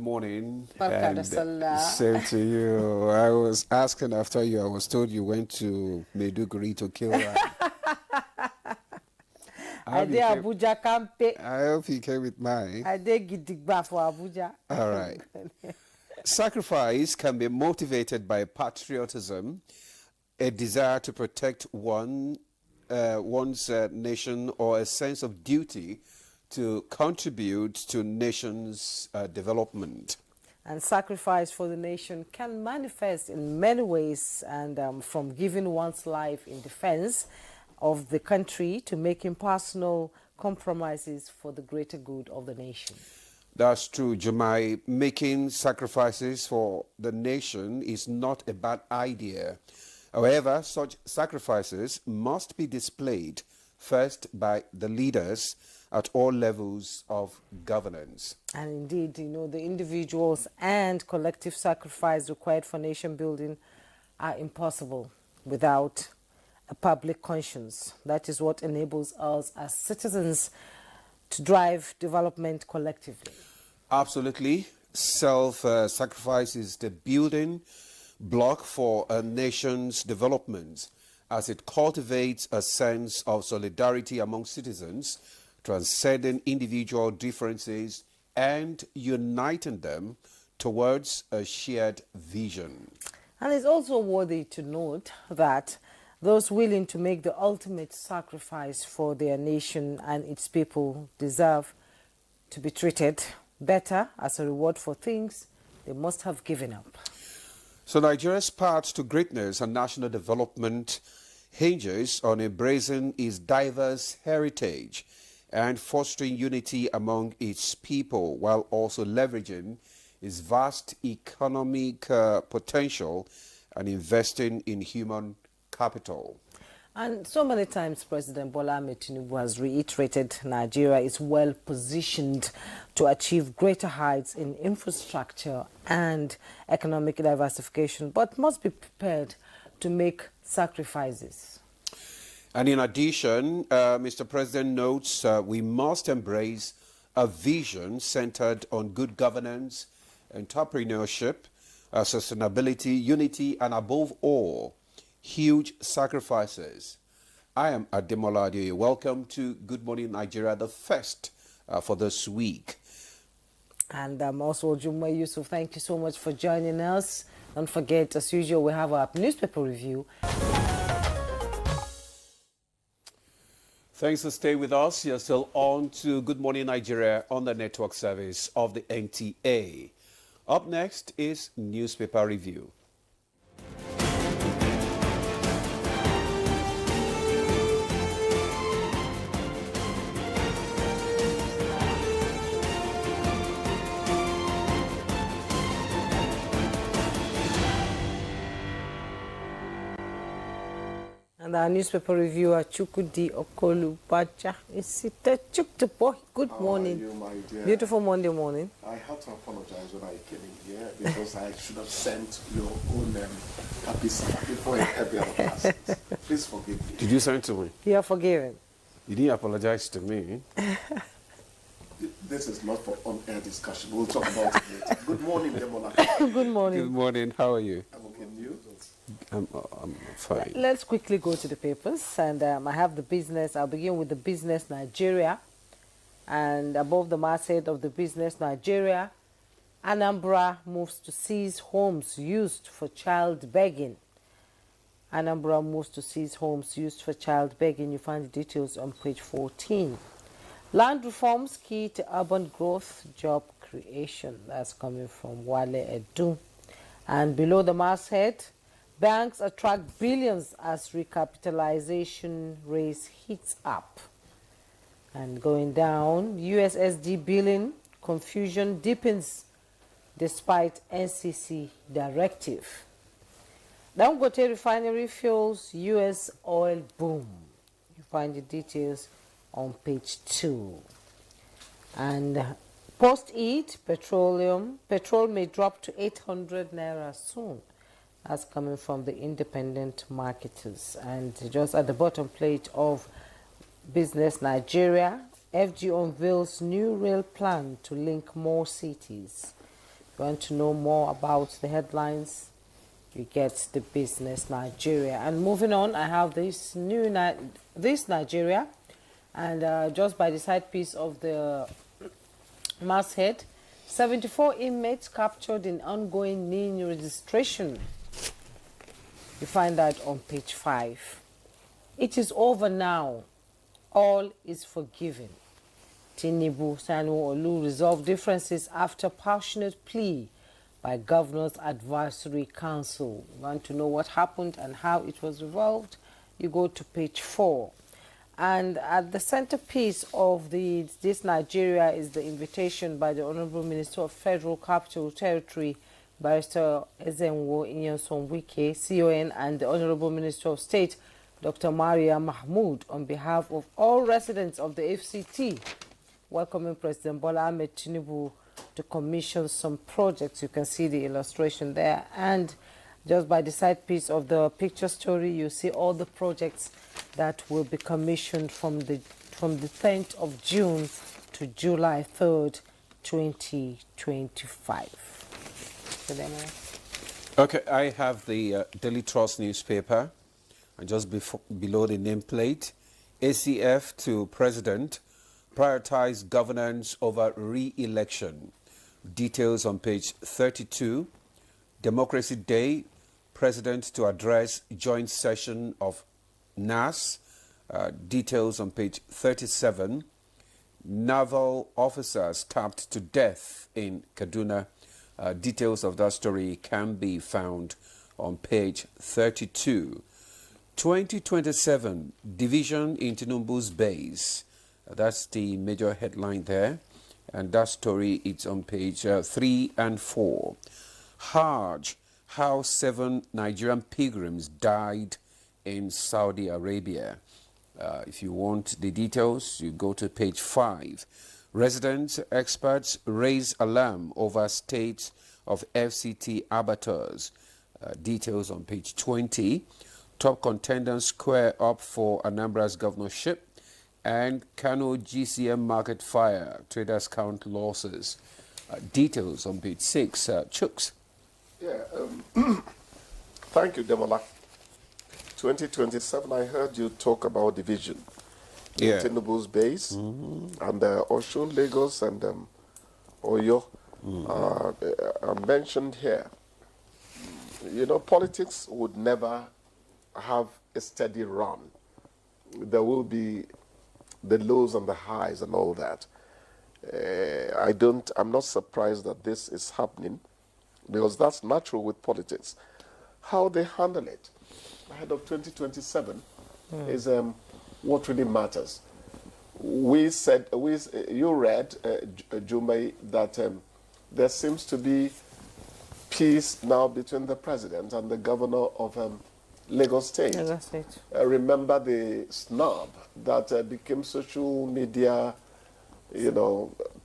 morning. And same to you. I was asking after you. I was told you went to Maiduguri to kill her. I did Abuja campaign. I hope you came with mine. I did Gidigba for Abuja. All right. Sacrifice can be motivated by patriotism, a desire to protect one's nation, or a sense of duty to contribute to nation's development. And sacrifice for the nation can manifest in many ways, and from giving one's life in defense of the country to making personal compromises for the greater good of the nation. That's true, Jumai. Making sacrifices for the nation is not a bad idea. However, such sacrifices must be displayed first by the leaders at all levels of governance. And indeed, the individuals and collective sacrifice required for nation building are impossible without a public conscience. That is what enables us as citizens to drive development collectively. Absolutely. Self-sacrifice is the building block for a nation's development, as it cultivates a sense of solidarity among citizens, transcending individual differences and uniting them towards a shared vision. And it's also worthy to note that those willing to make the ultimate sacrifice for their nation and its people deserve to be treated better as a reward for things they must have given up. So Nigeria's path to greatness and national development hinges on embracing its diverse heritage and fostering unity among its people, while also leveraging its vast economic potential and investing in human capital. And so many times President Bola Ahmed Tinubu has reiterated Nigeria is well positioned to achieve greater heights in infrastructure and economic diversification, but must be prepared to make sacrifices. And in addition, Mr. President notes we must embrace a vision centered on good governance, entrepreneurship, sustainability, unity, and above all, huge sacrifices. I am Ademola Adeoye. Welcome to Good Morning Nigeria, the first for this week. And I'm also Jumma Yusuf. Thank you so much for joining us. Don't forget, as usual, we have our newspaper review. Thanks for staying with us. You're still on to Good Morning Nigeria on the network service of the NTA. Up next is newspaper review. And our newspaper reviewer, Chukudi Okolubaja, is it Chuktupo? Good morning. How are you, my dear? Beautiful Monday morning. I had to apologize when I came in here because I should have sent your own happy Sabbath before every other person. Please forgive me. Did you send to me? You are forgiven. You didn't apologize to me. This is not for on-air discussion. We'll talk about it later. Good morning, Demola. Good morning. Good morning. How are you? I'm okay. And you? I'm fine. Let's quickly go to the papers, and I have the business. I'll begin with the business Nigeria, and above the masthead of the business Nigeria, Anambra moves to seize homes used for child begging. Anambra moves to seize homes used for child begging. You find the details on page 14. Land reforms key to urban growth, job creation. That's coming from Wale Edu. And below the masthead, banks attract billions as recapitalization race heats up. And going down, USSD billing confusion deepens despite NCC directive. Dangote refinery fuels US oil boom. You find the details on page 2. And post-Eid, petrol may drop to 800 naira soon. That's coming from the independent marketers. And just at the bottom plate of Business Nigeria, FG unveils new rail plan to link more cities. want to know more about the headlines, you get the Business Nigeria. And moving on, I have this this Nigeria, and just by the side piece of the masthead, 74 inmates captured in ongoing NIN registration. You find that on page 5. It is over now. All is forgiven. Tinubu Sanwo-Olu resolved differences after passionate plea by Governor's Advisory Council. You want to know what happened and how it was resolved? You go to page 4. And at the centerpiece of this Nigeria is the invitation by the Honorable Minister of Federal Capital Territory, Barrister Ezenwo Inyonson-Wike, CON, and the Honorable Minister of State, Dr. Maria Mahmood, on behalf of all residents of the FCT, welcoming President Bola Ahmed Tinubu to commission some projects. You can see the illustration there. And just by the side piece of the picture story, you see all the projects that will be commissioned from the 10th of June to July 3rd, 2025. Okay, I have the Daily Trust newspaper, and just below the nameplate, ACF to President, prioritize governance over re-election. Details on page 32. Democracy Day, President to address joint session of NAS. Details on page 37. Naval officers stabbed to death in Kaduna. Details of that story can be found on page 32. 2027 division in Tinubu's base. That's the major headline there. And that story is on page 3 and 4. Hajj, how 7 Nigerian pilgrims died in Saudi Arabia. If you want the details, you go to page 5. Residents, experts raise alarm over state of FCT abattoirs. Details on page 20. Top contenders square up for Anambra's governorship. And Kano GCM market fire, traders count losses. Details on page 6. Chooks. Yeah, thank you, Demola. 2027, I heard you talk about division. Yeah. Tinubu's base, and Osun, Lagos, and Oyo are mentioned here. You know, politics would never have a steady run. There will be the lows and the highs and all that. I'm not surprised that this is happening, because that's natural with politics. How they handle it ahead of 2027 is what really matters. You read, Jumai, that there seems to be peace now between the president and the governor of Lagos State. Lagos State. Remember the snub that became social media,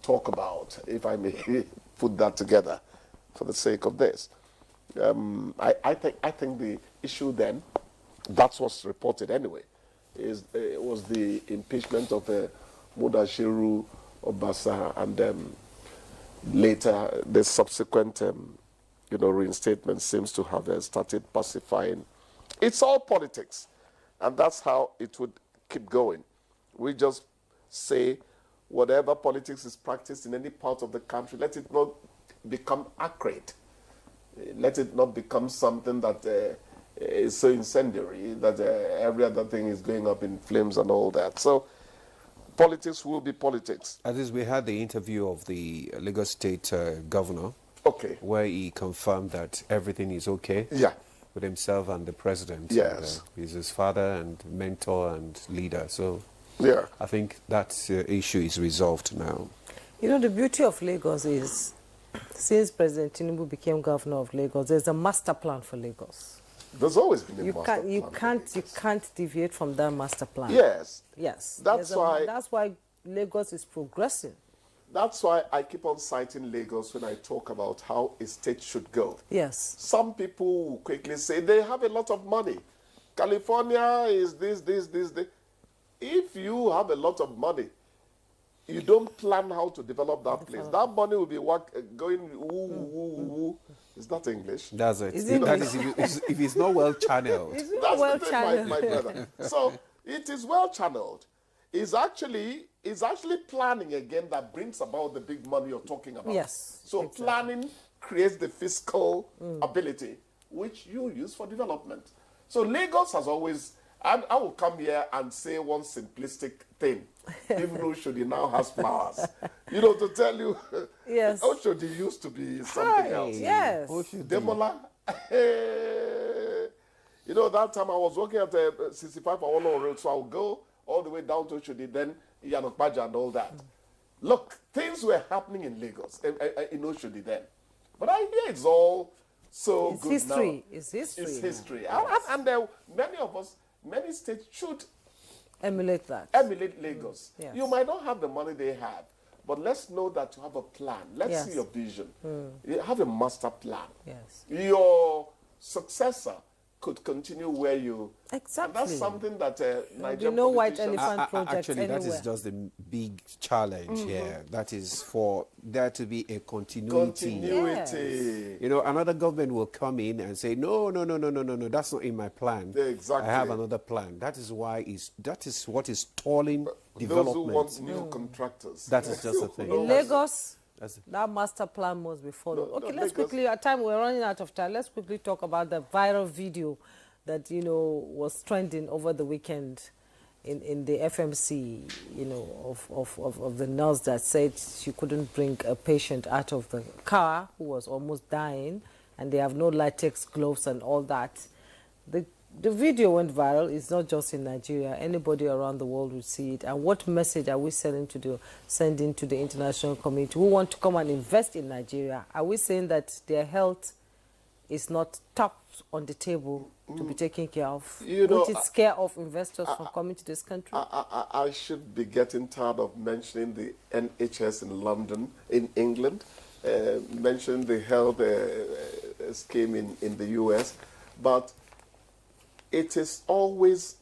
talk about, if I may put that together for the sake of this. I think the issue then, that's what's reported anyway, was the impeachment of Mudashiru Obasa, and later the subsequent reinstatement seems to have started pacifying. It's all politics, and that's how it would keep going. We just say whatever politics is practiced in any part of the country, let it not become acrid. Let it not become something that is so incendiary that every other thing is going up in flames and all that. So politics will be politics. At least we had the interview of the Lagos State governor, Okay. where he confirmed that everything is okay. Yeah. With himself and the president. Yes. And, he's his father and mentor and leader. So Yeah. I think that issue is resolved now. You know, the beauty of Lagos is, since President Tinubu became governor of Lagos, there's a master plan for Lagos. There's always been a You master plan. you can't deviate from that master plan. Yes. Yes. That's why Lagos is progressing. That's why I keep on citing Lagos when I talk about how a state should go. Yes. Some people will quickly say they have a lot of money. California is this. If you have a lot of money, you don't plan how to develop that place. That money will be going woo, woo, woo. Is that English? That's it. Is That is if it's not well channeled. It's That's not well the thing, channeled. my brother. So it is well channeled. It's actually planning again that brings about the big money you're talking about. Yes, So exactly. planning creates the fiscal ability, which you use for development. So Lagos has always, and I will come here and say one simplistic thing, even though Oshodi now has flowers. To tell you, Yes. Oshodi used to be something else. Yes. Demola, that time I was working at 65 for one road, so I'll go all the way down to Oshodi, then Yanokbaja and all that. Look, things were happening in Lagos, in Oshodi then. But I hear it's all so It's good history. now. It's history. It's history. Yes. And many of us, many states should Emulate that. emulate Lagos. Yes. You might not have the money they have, but let's know that you have a plan. Let's Yes. see your vision. You have a master plan. Yes. Your successor could continue where you... Exactly. And that's something that Nigerian no white politicians- elephant project Actually, that anywhere. is just the big challenge here. That is for there to be a continuity. Continuity. Another government will come in and say, no, that's not in my plan. Exactly. I have another plan. That is why that is what is stalling Those who development. want new contractors. That is just the thing. In Lagos, That's it. that master plan must be followed. No, Okay, no, let's Lagos- quickly, at time we're running out of time, let's quickly talk about the viral video that, was trending over the weekend in the FMC, of the nurse that said she couldn't bring a patient out of the car who was almost dying, and they have no latex gloves and all that. The video went viral. It's not just in Nigeria. Anybody around the world will see it. And what message are we sending to the international community who want to come and invest in Nigeria? Are we saying that their health is not top on the table to be taken care of, which is scare of investors from coming to this country? I should be getting tired of mentioning the NHS in London, in England, mentioning the health scheme in the US, but it is always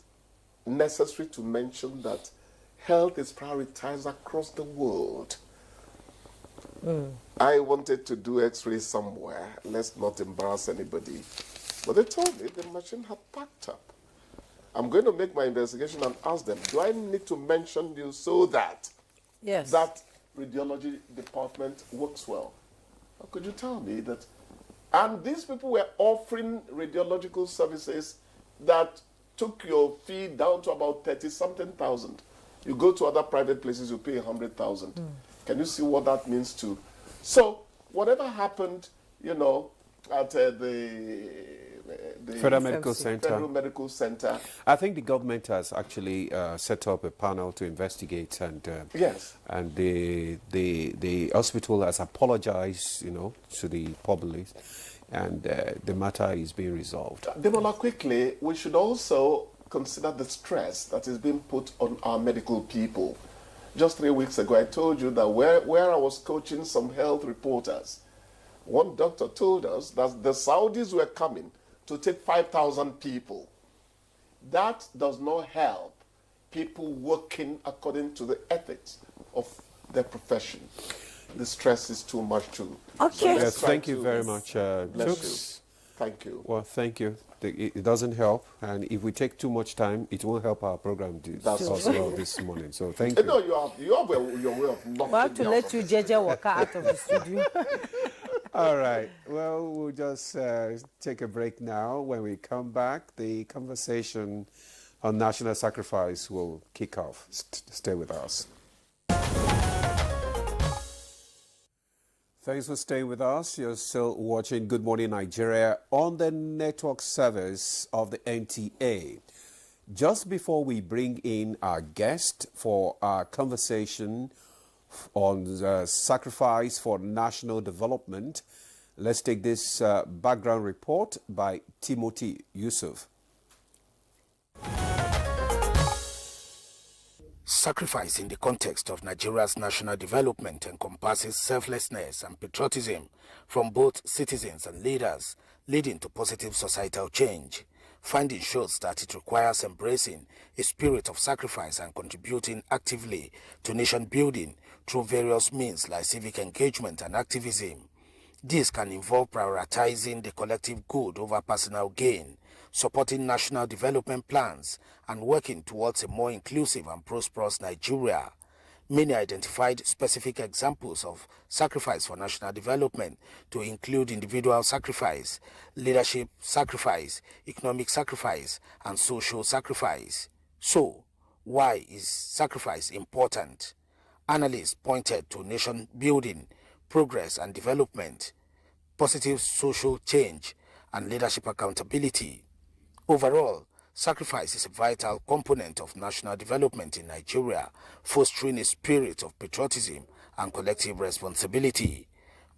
necessary to mention that health is prioritized across the world. I wanted to do x-ray somewhere. Let's not embarrass anybody. But they told me the machine had packed up. I'm going to make my investigation and ask them, do I need to mention you so that Yes. that radiology department works well? How could you tell me that? And these people were offering radiological services that took your fee down to about 30-something thousand. You go to other private places, you pay 100,000. Can you see what that means too? So whatever happened, at the Federal Medical FMC. Center. Federal Medical Center. I think the government has actually set up a panel to investigate, and Yes. and the hospital has apologized, to the public, and the matter is being resolved. Demola, quickly, we should also consider the stress that is being put on our medical people. Just 3 weeks ago, I told you that where I was coaching some health reporters, one doctor told us that the Saudis were coming to take 5,000 people. That does not help people working according to the ethics of their profession. The stress is too much too. Okay. let's Yes, try thank you to- very much, Bless Chooks. you. Thank you. Well, thank you. It doesn't help, and if we take too much time, it won't help our program That's as true. well this morning. So thank you. No, you have your way of knocking We have to me out let of you, this. JJ, walk out of the studio. All right. Well, we'll just take a break now. When we come back, the conversation on national sacrifice will kick off. Stay with us. Thanks for staying with us. You're still watching Good Morning Nigeria on the network service of the NTA. Just before we bring in our guest for our conversation on sacrifice for national development, let's take this background report by Timothy Yusuf. Sacrifice in the context of Nigeria's national development encompasses selflessness and patriotism from both citizens and leaders, leading to positive societal change. Finding shows that it requires embracing a spirit of sacrifice and contributing actively to nation building through various means like civic engagement and activism. This can involve prioritizing the collective good over personal gain, supporting national development plans, and working towards a more inclusive and prosperous Nigeria. Many identified specific examples of sacrifice for national development to include individual sacrifice, leadership sacrifice, economic sacrifice, and social sacrifice. So, why is sacrifice important? Analysts pointed to nation building, progress and development, positive social change, and leadership accountability. Overall, sacrifice is a vital component of national development in Nigeria, fostering a spirit of patriotism and collective responsibility.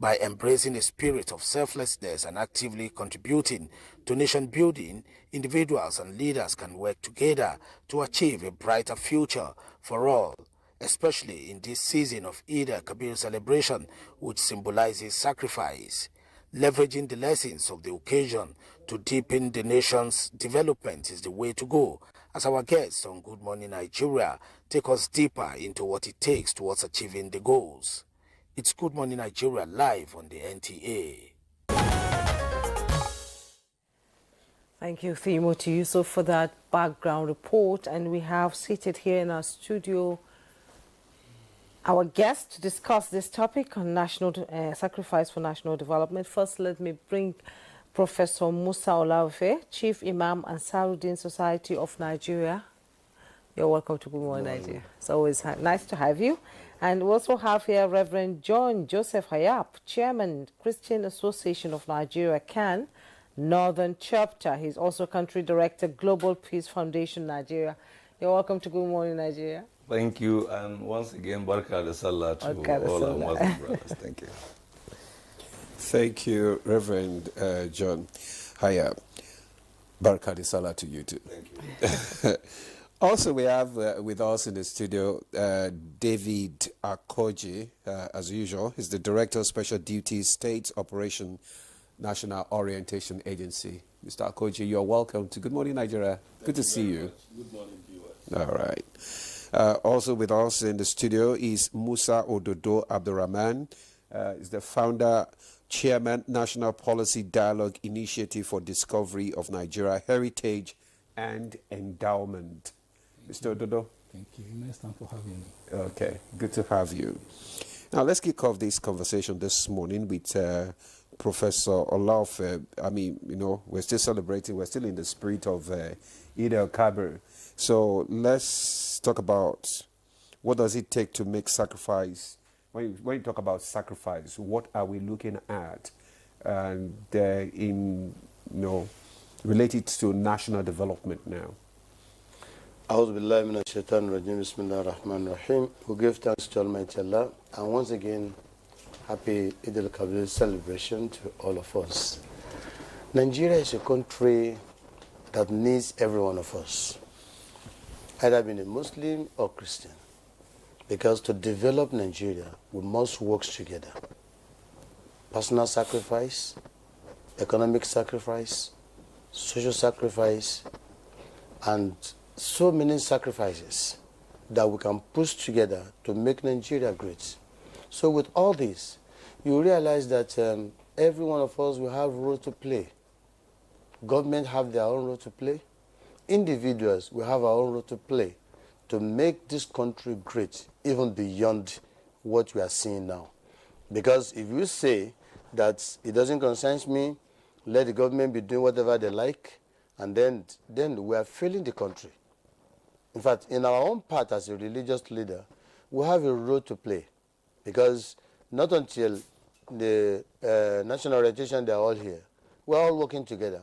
By embracing a spirit of selflessness and actively contributing to nation building, individuals and leaders can work together to achieve a brighter future for all, especially in this season of Eid al-Kabir celebration, which symbolizes sacrifice. Leveraging the lessons of the occasion to deepen the nation's development is the way to go, as our guests on Good Morning Nigeria take us deeper into what it takes towards achieving the goals. It's Good Morning Nigeria live on the NTA. Thank you, Timothy Yusuf, for that background report. And we have seated here in our studio our guest to discuss this topic on national sacrifice for national development. First, let me bring Professor Musa Olaofe, Chief Imam Ansarudeen Society of Nigeria. You're welcome to Good Morning Nigeria. It's always nice to have you. And we also have here Reverend John Joseph Hayab, Chairman, Christian Association of Nigeria, CAN, Northern Chapter. He's also Country Director, Global Peace Foundation, Nigeria. You're welcome to Good Morning Nigeria. Thank you, and once again, Barka de Salah to all our Muslim brothers. Thank you. Thank you, Reverend John Hayab. Barka de Salah to you too. Thank you. Also, we have with us in the studio David Akoji, as usual. He's the Director of Special Duties, State Operation National Orientation Agency. Mr. Akoji, you're welcome to Good Morning Nigeria. Good to see you. Good morning, viewers. All right. Also with us in the studio is Musa Ododo Abdurrahman. He's the founder, Chairman, National Policy Dialogue Initiative for Discovery of Nigeria Heritage and Endowment. Mr. Ododo. Thank you. Nice time for having me. Okay, good to have you. Now, let's kick off this conversation this morning with Professor Olaofe. I mean, you know, we're still celebrating, we're still in the spirit of Eid al-Kabir. So let's talk about what does it take to make sacrifice. When you talk about sacrifice, what are we looking at? And related to national development now. We give thanks to Almighty Allah, and once again, happy Eid al-Kabir celebration to all of us. Nigeria is a country that needs every one of us, either being a Muslim or Christian, because to develop Nigeria, we must work together. Personal sacrifice, economic sacrifice, social sacrifice, and so many sacrifices that we can push together to make Nigeria great. So with all this, you realize that every one of us will have a role to play. Government have their own role to play. Individuals will have our own role to play to make this country great, even beyond what we are seeing now. Because if you say that it doesn't concern me, let the government be doing whatever they like, and then we are failing the country. In fact, in our own part as a religious leader, we have a role to play, because not until the national orientation, they are all here. We're all working together.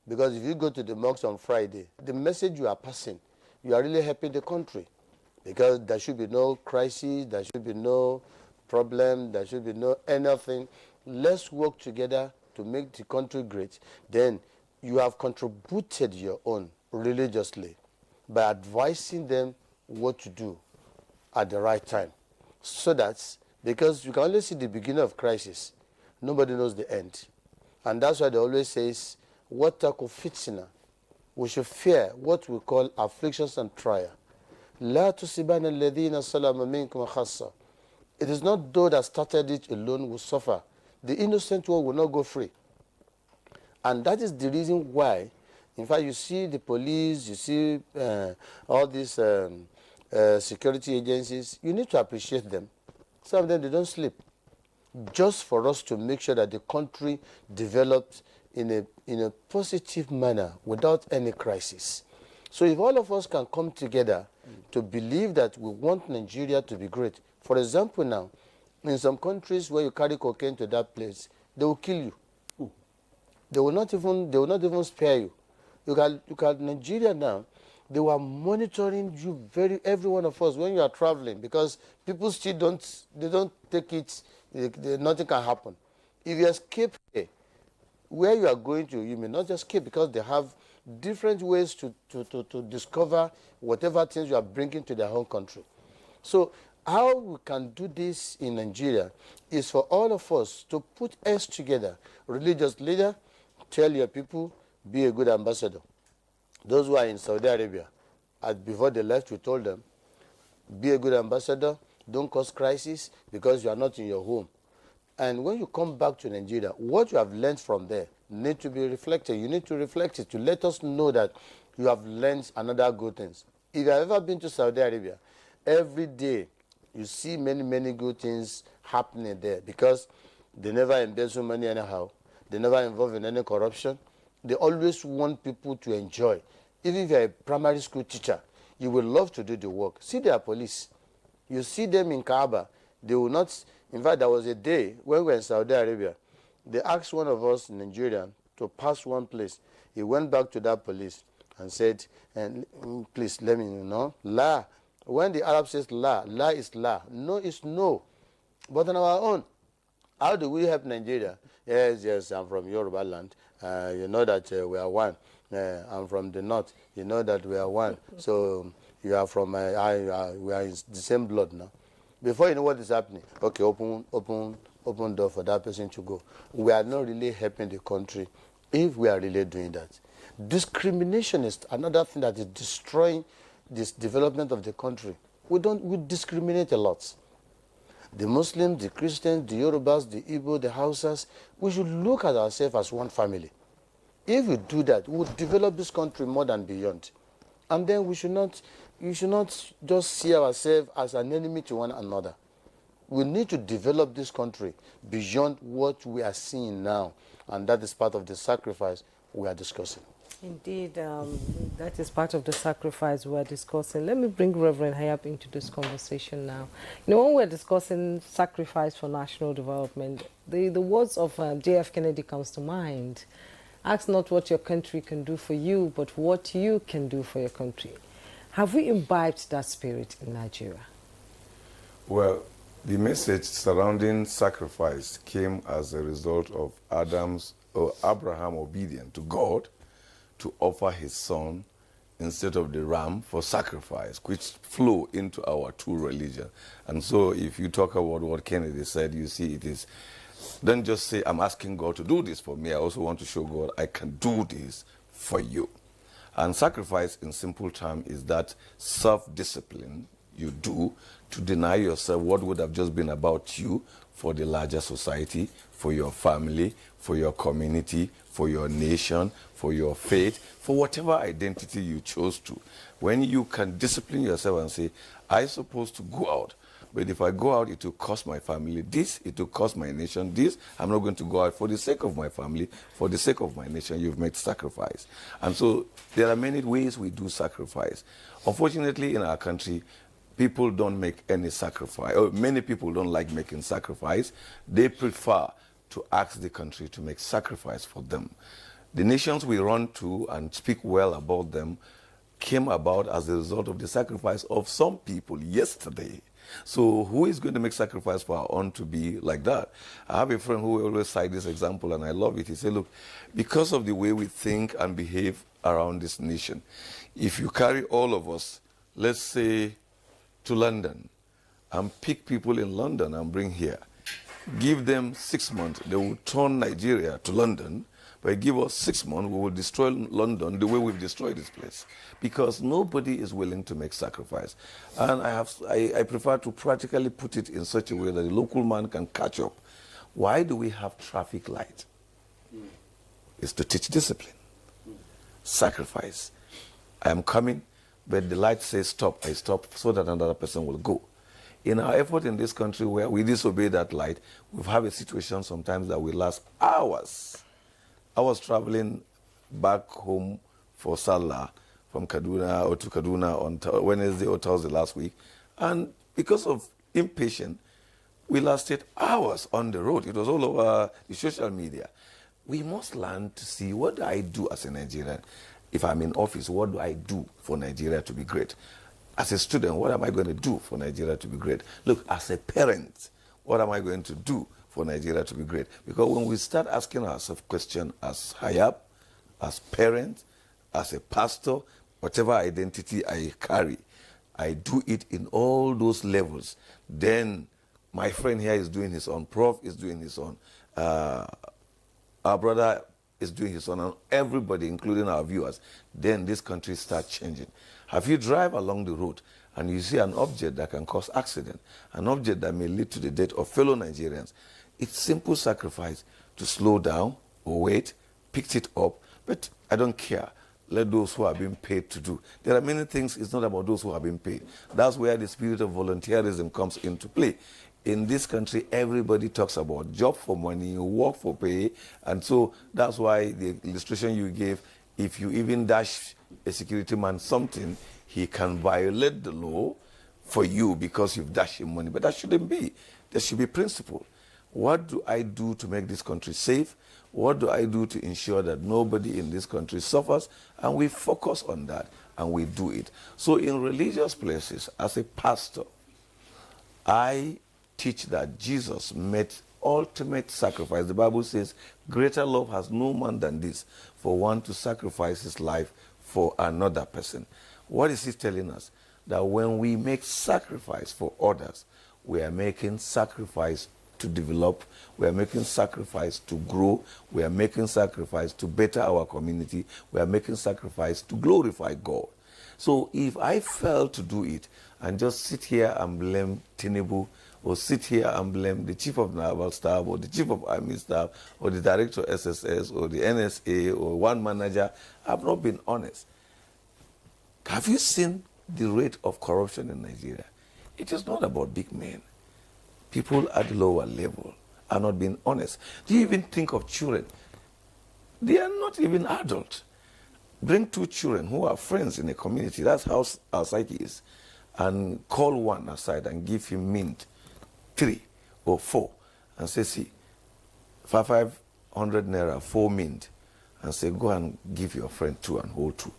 Because if you go to the mosque on Friday, the message you are passing, you are really helping the country. Because there should be no crisis, there should be no problem, there should be no anything. Let's work together to make the country great. Then you have contributed your own religiously by advising them what to do at the right time. So that, because you can only see the beginning of crisis, nobody knows the end. And that's why they always say, وَاتَّقُوا فِتْنَةً we should fear what we call afflictions and trial. لا تصيبن الذين ظلموا منكم خاصة. It is not those that started it alone will suffer. The innocent one will not go free. And that is the reason why, in fact, you see the police, you see all these security agencies, you need to appreciate them. Some of them, they don't sleep. Just for us to make sure that the country develops in a positive manner without any crisis. So if all of us can come together to believe that we want Nigeria to be great. For example now, in some countries where you carry cocaine to that place, they will kill you. They will not even spare you. You got Nigeria now, they were monitoring you every one of us when you are traveling, because people still don't take it, nothing can happen. If you escape here, where you are going to, you may not escape, because they have different ways to discover whatever things you are bringing to their home country. So how we can do this in Nigeria is for all of us to put heads together. Religious leader, tell your people, be a good ambassador. Those who are in Saudi Arabia, before they left, we told them, be a good ambassador, don't cause crisis because you are not in your home. And when you come back to Nigeria, what you have learned from there need to be reflected. You need to reflect it to let us know that you have learned another good things. If you have ever been to Saudi Arabia, every day you see many, many good things happening there, because they never embezzle money anyhow. They never involve in any corruption. They always want people to enjoy. Even if you're a primary school teacher, you will love to do the work. See their police. You see them in Kaaba. They will not. In fact, there was a day when we were in Saudi Arabia. They asked one of us in Nigeria to pass one place. He went back to that police and said, please let me know. La. When the Arab says la, la is la. No is no. But on our own, how do we help Nigeria? Yes, I'm from Yoruba land. You know that we are one. I'm from the north. You know that we are one. So you are from, we are in the same blood now. Before you know what is happening, okay, open door for that person to go. We are not really helping the country if we are really doing that. Discrimination is another thing that is destroying this development of the country. We discriminate a lot. The Muslims, the Christians, the Yorubas, the Igbo, the Hausas, we should look at ourselves as one family. If we do that, we will develop this country more than beyond. And then we should not just see ourselves as an enemy to one another. We need to develop this country beyond what we are seeing now. And that is part of the sacrifice we are discussing. Indeed, that is part of the sacrifice we are discussing. Let me bring Reverend Hayab into this conversation now. You know, when we're discussing sacrifice for national development, the words of J.F. Kennedy comes to mind. Ask not what your country can do for you, but what you can do for your country. Have we imbibed that spirit in Nigeria? Well, the message surrounding sacrifice came as a result of Abraham obedient to God to offer his son instead of the ram for sacrifice, which flow into our true religion. And so if you talk about what Kennedy said, you see it is, don't just say, I'm asking God to do this for me. I also want to show God I can do this for you. And sacrifice, in simple terms, is that self-discipline you do to deny yourself what would have just been about you for the larger society, for your family, for your community, for your nation, for your faith, for whatever identity you chose to. When you can discipline yourself and say, I'm supposed to go out, but if I go out, it will cost my family this, it will cost my nation this. I'm not going to go out for the sake of my family, for the sake of my nation. You've made sacrifice. And so there are many ways we do sacrifice. Unfortunately, in our country, people don't make any sacrifice, or many people don't like making sacrifice. They prefer to ask the country to make sacrifice for them. The nations we run to and speak well about them came about as a result of the sacrifice of some people yesterday. So who is going to make sacrifice for our own to be like that? I have a friend who always cite this example, and I love it. He said, look, because of the way we think and behave around this nation, if you carry all of us, let's say, to London, and pick people in London and bring here, Give them 6 months, they will turn Nigeria to London. But give us 6 months, we will destroy London the way we've destroyed this place. Because nobody is willing to make sacrifice. And I prefer to practically put it in such a way that the local man can catch up. Why do we have traffic light? It's to teach discipline. Sacrifice. I am coming, but the light says stop. I stop so that another person will go. In our effort in this country where we disobey that light, we've had a situation sometimes that will last hours. I was traveling back home for Salah from Kaduna or to Kaduna on Wednesday or Thursday last week, and because of impatience, we lasted hours on the road. It was all over the social media. We must learn to see, what do I do as a Nigerian? If I'm in office, what do I do for Nigeria to be great? As a student, what am I going to do for Nigeria to be great? Look, as a parent, what am I going to do for Nigeria to be great? Because when we start asking ourselves questions as high up, as parents, as a pastor, whatever identity I carry, I do it in all those levels. Then my friend here is doing his own, Prof is doing his own, our brother is doing his own, and everybody, including our viewers, then this country starts changing. Have you drive along the road and you see an object that can cause accident, an object that may lead to the death of fellow Nigerians? It's simple sacrifice to slow down or wait, pick it up, but I don't care. Let those who are being paid to do. There are many things, it's not about those who are being paid. That's where the spirit of volunteerism comes into play. In this country, everybody talks about job for money, work for pay, and so that's why the illustration you gave, if you even dash a security man something, he can violate the law for you because you've dashed him money. But that shouldn't be. There should be principle. What do I do to make this country safe? What do I do to ensure that nobody in this country suffers? And we focus on that and we do it. So in religious places, as a pastor, I teach that Jesus made ultimate sacrifice. The Bible says, greater love has no man than this, for one to sacrifice his life for another person. What is he telling us? That when we make sacrifice for others, we are making sacrifice to develop, we are making sacrifice to grow, we are making sacrifice to better our community, we are making sacrifice to glorify God. So if I fail to do it and just sit here and blame Tinubu, or sit here and blame the chief of naval staff, or the chief of army staff, or the director of SSS, or the NSA, or one manager, I've not been honest. Have you seen the rate of corruption in Nigeria? It is not about big men. People at the lower level are not being honest. Do you even think of children? They are not even adults. Bring 2 children who are friends in a community, that's how our psyche is, and call one aside and give him mint, 3 or 4, and say, see, 500 naira, 4 mint, and say, go and give your friend 2 and hold 2.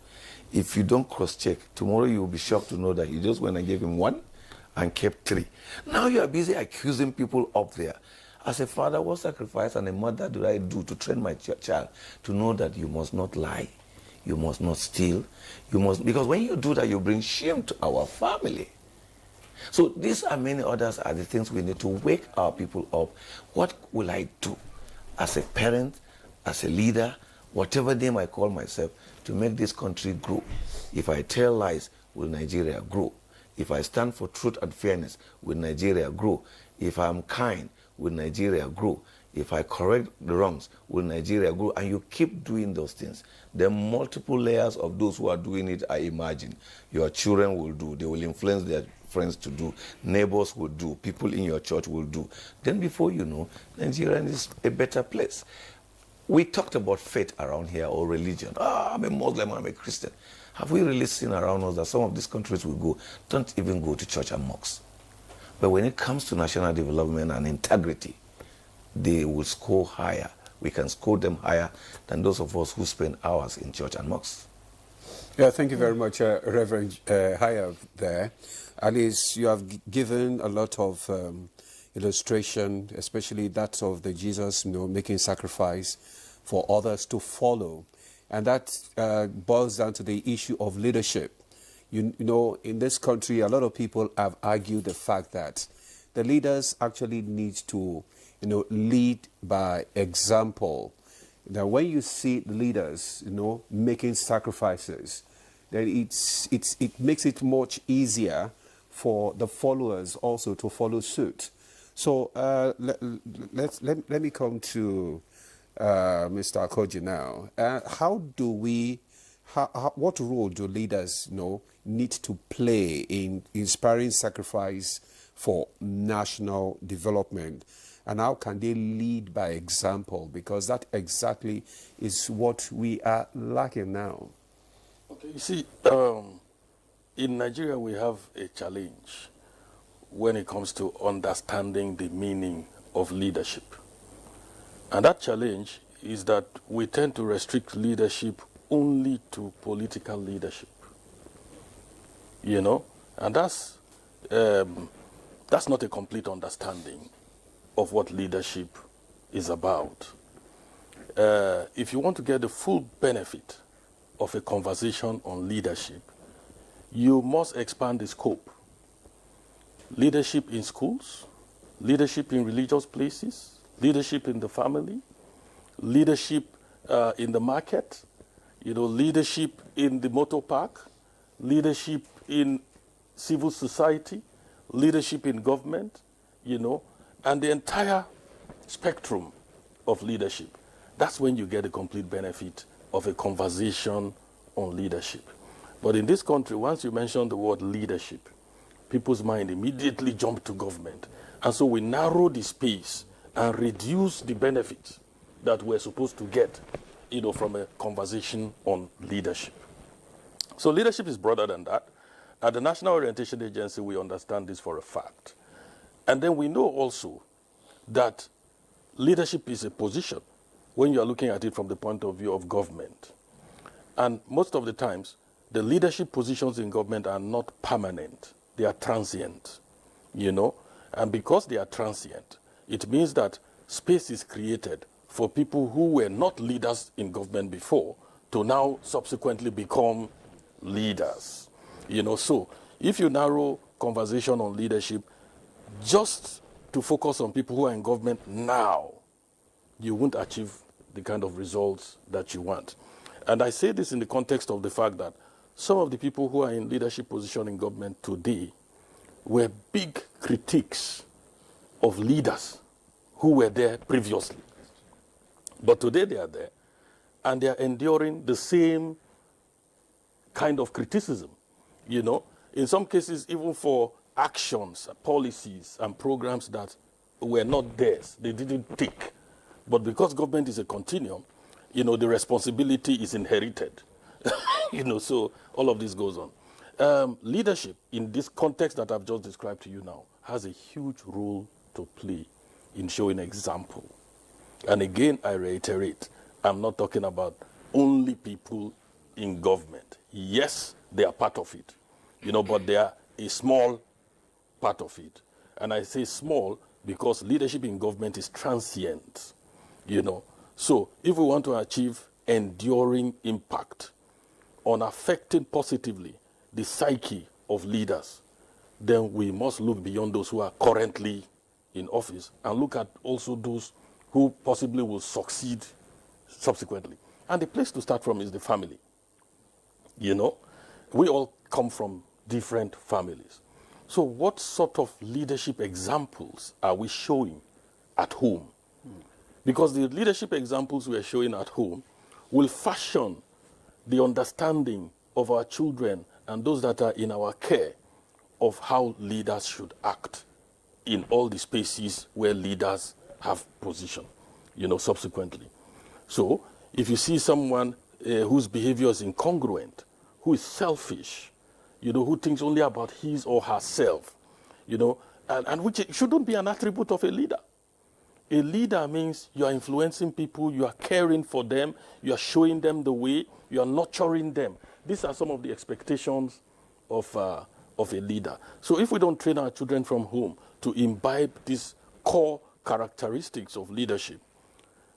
If you don't cross-check, tomorrow you will be shocked to know that you just went and gave him 1 and kept 3. Now you are busy accusing people up there. As a father, what sacrifice and a mother do I do to train my child to know that you must not lie, you must not steal, because when you do that, you bring shame to our family. So these are many others are the things we need to wake our people up. What will I do as a parent, as a leader, whatever name I call myself, to make this country grow? If I tell lies, will Nigeria grow? If I stand for truth and fairness, will Nigeria grow? If I'm kind, will Nigeria grow? If I correct the wrongs, will Nigeria grow? And you keep doing those things. The multiple layers of those who are doing it, I imagine. Your children will do. They will influence their friends to do. Neighbors will do. People in your church will do. Then before you know, Nigeria is a better place. We talked about faith around here, or religion. I'm a Muslim, I'm a Christian. Have we really seen around us that some of these countries we go, don't even go to church and mosques? But when it comes to national development and integrity, they will score higher. We can score them higher than those of us who spend hours in church and mosques. Yeah, thank you very much, Reverend Hayab there. Alice, you have given a lot of illustration, especially that of the Jesus, making sacrifice for others to follow. And that boils down to the issue of leadership. You know, in this country, a lot of people have argued the fact that the leaders actually need to lead by example. Now, when you see leaders, making sacrifices, then it makes it much easier for the followers also to follow suit. So let me come to Mr. Akoji now. What role do leaders need to play in inspiring sacrifice for national development? And how can they lead by example? Because that exactly is what we are lacking now. Okay, you see, in Nigeria we have a challenge when it comes to understanding the meaning of leadership. And that challenge is that we tend to restrict leadership only to political leadership. And that's not a complete understanding of what leadership is about. If you want to get the full benefit of a conversation on leadership, you must expand the scope. Leadership in schools, leadership in religious places, leadership in the family, leadership in the market, leadership in the motor park, leadership in civil society, leadership in government, and the entire spectrum of leadership. That's when you get the complete benefit of a conversation on leadership. But in this country, once you mention the word leadership, people's mind immediately jump to government. And so we narrow the space and reduce the benefits that we're supposed to get, from a conversation on leadership. So leadership is broader than that. At the National Orientation Agency, we understand this for a fact. And then we know also that leadership is a position when you are looking at it from the point of view of government. And most of the times, the leadership positions in government are not permanent. They are transient, And because they are transient, it means that space is created for people who were not leaders in government before to now subsequently become leaders. So if you narrow conversation on leadership just to focus on people who are in government now, you won't achieve the kind of results that you want. And I say this in the context of the fact that some of the people who are in leadership position in government today were big critiques of leaders who were there previously. But today they are there, and they are enduring the same kind of criticism, in some cases even for actions, policies, and programs that were not theirs. They didn't take. But because government is a continuum, the responsibility is inherited. So all of this goes on. Leadership, in this context that I've just described to you now, has a huge role to play in showing example. And again, I reiterate, I'm not talking about only people in government. Yes, they are part of it, but they are a small part of it. And I say small because leadership in government is transient, So if we want to achieve enduring impact on affecting positively the psyche of leaders, then we must look beyond those who are currently in office and look at also those who possibly will succeed subsequently. And the place to start from is the family. We all come from different families. So what sort of leadership examples are we showing at home? Because the leadership examples we are showing at home will fashion the understanding of our children and those that are in our care of how leaders should act in all the spaces where leaders have position, subsequently. So if you see someone whose behavior is incongruent, who is selfish, who thinks only about his or herself, and which shouldn't be an attribute of a leader. A leader means you are influencing people, you are caring for them, you are showing them the way, you are nurturing them. These are some of the expectations of a leader. So if we don't train our children from home to imbibe these core characteristics of leadership,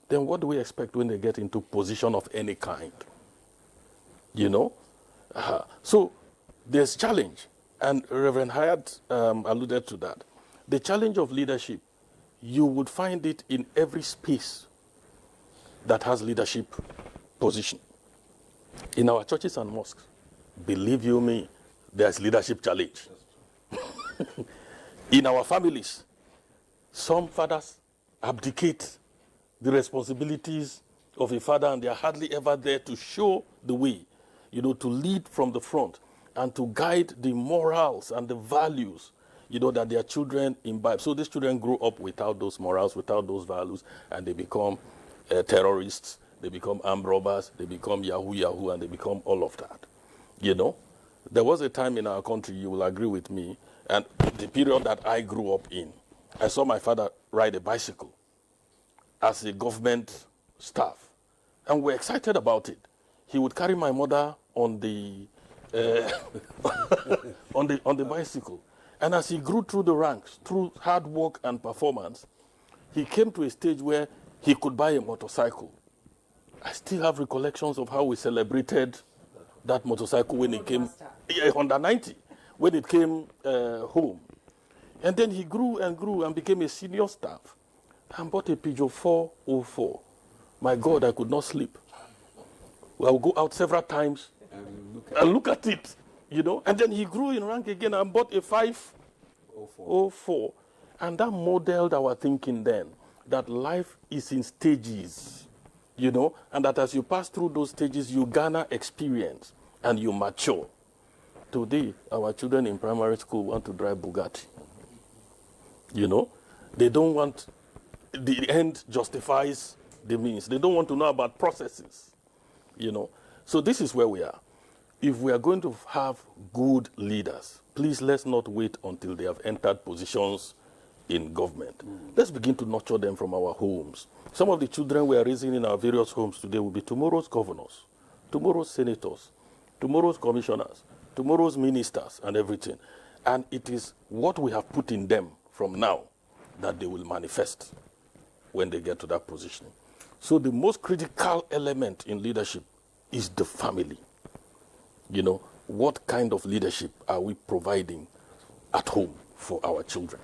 then what do we expect when they get into position of any kind? So there's challenge, and Reverend Hyatt alluded to that. The challenge of leadership you would find it in every space that has leadership position. In our churches and mosques, believe you me, there's leadership challenge. In our families, some fathers abdicate the responsibilities of a father, and they are hardly ever there to show the way, to lead from the front and to guide the morals and the values, that their children imbibe. So these children grow up without those morals, without those values, and they become terrorists, they become armed robbers, they become yahoo, and they become all of that. There was a time in our country, you will agree with me, and the period that I grew up in, I saw my father ride a bicycle as a government staff, and we're excited about it. He would carry my mother on the on the bicycle, and as he grew through the ranks, through hard work and performance, he came to a stage where he could buy a motorcycle. I still have recollections of how we celebrated that motorcycle when it came, Honda 90, when it came home. And then he grew and became a senior staff and bought a Peugeot 404. My God, I could not sleep. I would go out several times and look at it, And then he grew in rank again and bought a 504. And that modeled our thinking then, that life is in stages, and that as you pass through those stages, you garner experience and you mature. Today, our children in primary school want to drive Bugatti. They don't want, the end justifies the means. They don't want to know about processes, So this is where we are. If we are going to have good leaders, please let's not wait until they have entered positions in government. Let's begin to nurture them from our homes. Some of the children we are raising in our various homes today will be tomorrow's governors, tomorrow's senators, tomorrow's commissioners, tomorrow's ministers and everything. And it is what we have put in them from now that they will manifest when they get to that position. So the most critical element in leadership is the family. What kind of leadership are we providing at home for our children?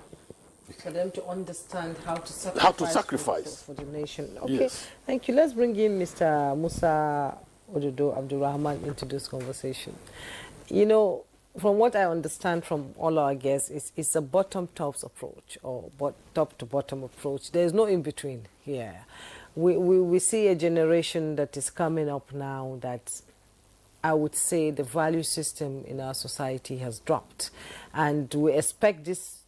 For them to understand how to sacrifice, for the nation. Okay, yes. Thank you. Let's bring in Mr. Musa Ododo Abdulrahman into this conversation. From what I understand from all our guests, it's a bottom-top approach or top-to-bottom approach. There's no in-between here. We see a generation that is coming up now that I would say the value system in our society has dropped. And we expect these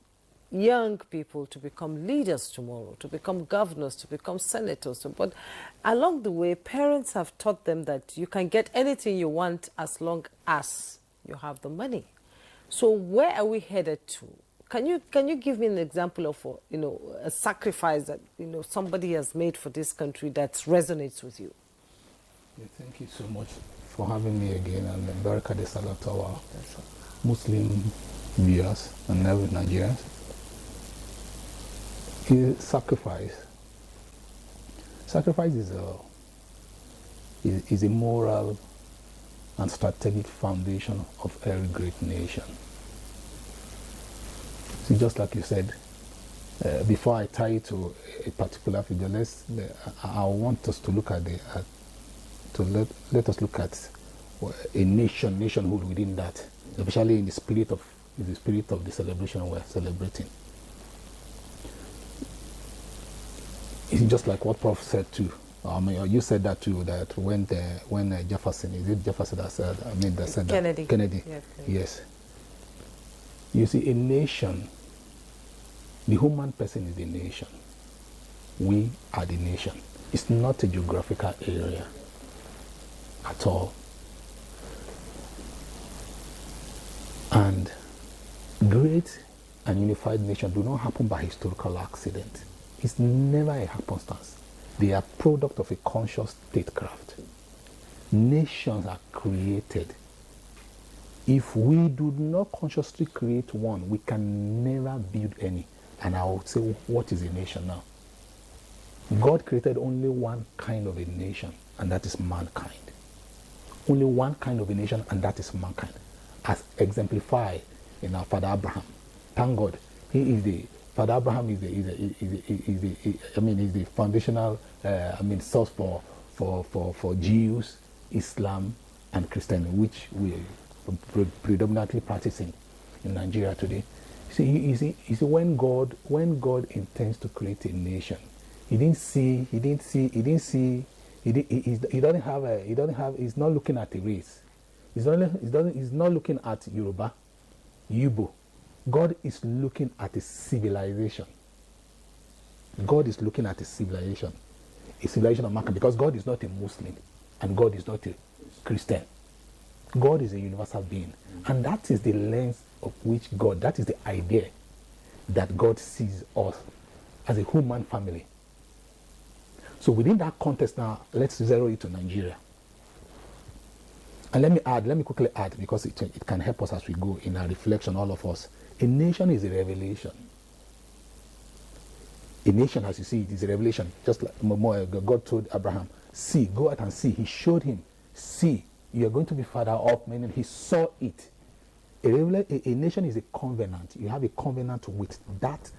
young people to become leaders tomorrow, to become governors, to become senators. But along the way, parents have taught them that you can get anything you want as long as you have the money. So where are we headed to? Can you give me an example of a sacrifice that somebody has made for this country that resonates with you? Yeah, thank you so much for having me again, and Baraka de Salat to our Muslim viewers and every Nigerians. Sacrifice is a moral and strategic foundation of every great nation. So just like you said, before I tie it to a particular figure, I want us to look at let us look at a nationhood within that, especially in the spirit of the celebration we're celebrating. It's just like what Prof said too. You said that too. That when Jefferson, is it Jefferson that said? That said Kennedy. That? Kennedy. Yeah, Yes. You see, a nation. The human person is the nation. We are the nation. It's not a geographical area at all. And great and unified nations do not happen by historical accident. It's never a happenstance. They are product of a conscious statecraft. Nations are created. If we do not consciously create one, we can never build any. And I would say, what is a nation now? God created only one kind of a nation, and that is mankind. Only one kind of a nation, and that is mankind. As exemplified in our father Abraham. Thank God, he is the Father Abraham is the foundational source for Jews, Islam, and Christianity, which we are predominantly practicing in Nigeria today. You see, when God intends to create a nation, he's not looking at a race. He's not looking at Yoruba, Igbo. God is looking at a civilization. God is looking at a civilization of mankind, because God is not a Muslim and God is not a Christian. God is a universal being, and that is the lens of which that is the idea that God sees us as a human family. So within that context now, let's zero it to Nigeria. And let me quickly add, because it can help us as we go in our reflection, all of us. A nation is a revelation. A nation, as you see, it is a revelation. Just like God told Abraham, see, go out and see. He showed him, see, you are going to be father of many. He saw it. A nation is a covenant. You have a covenant with that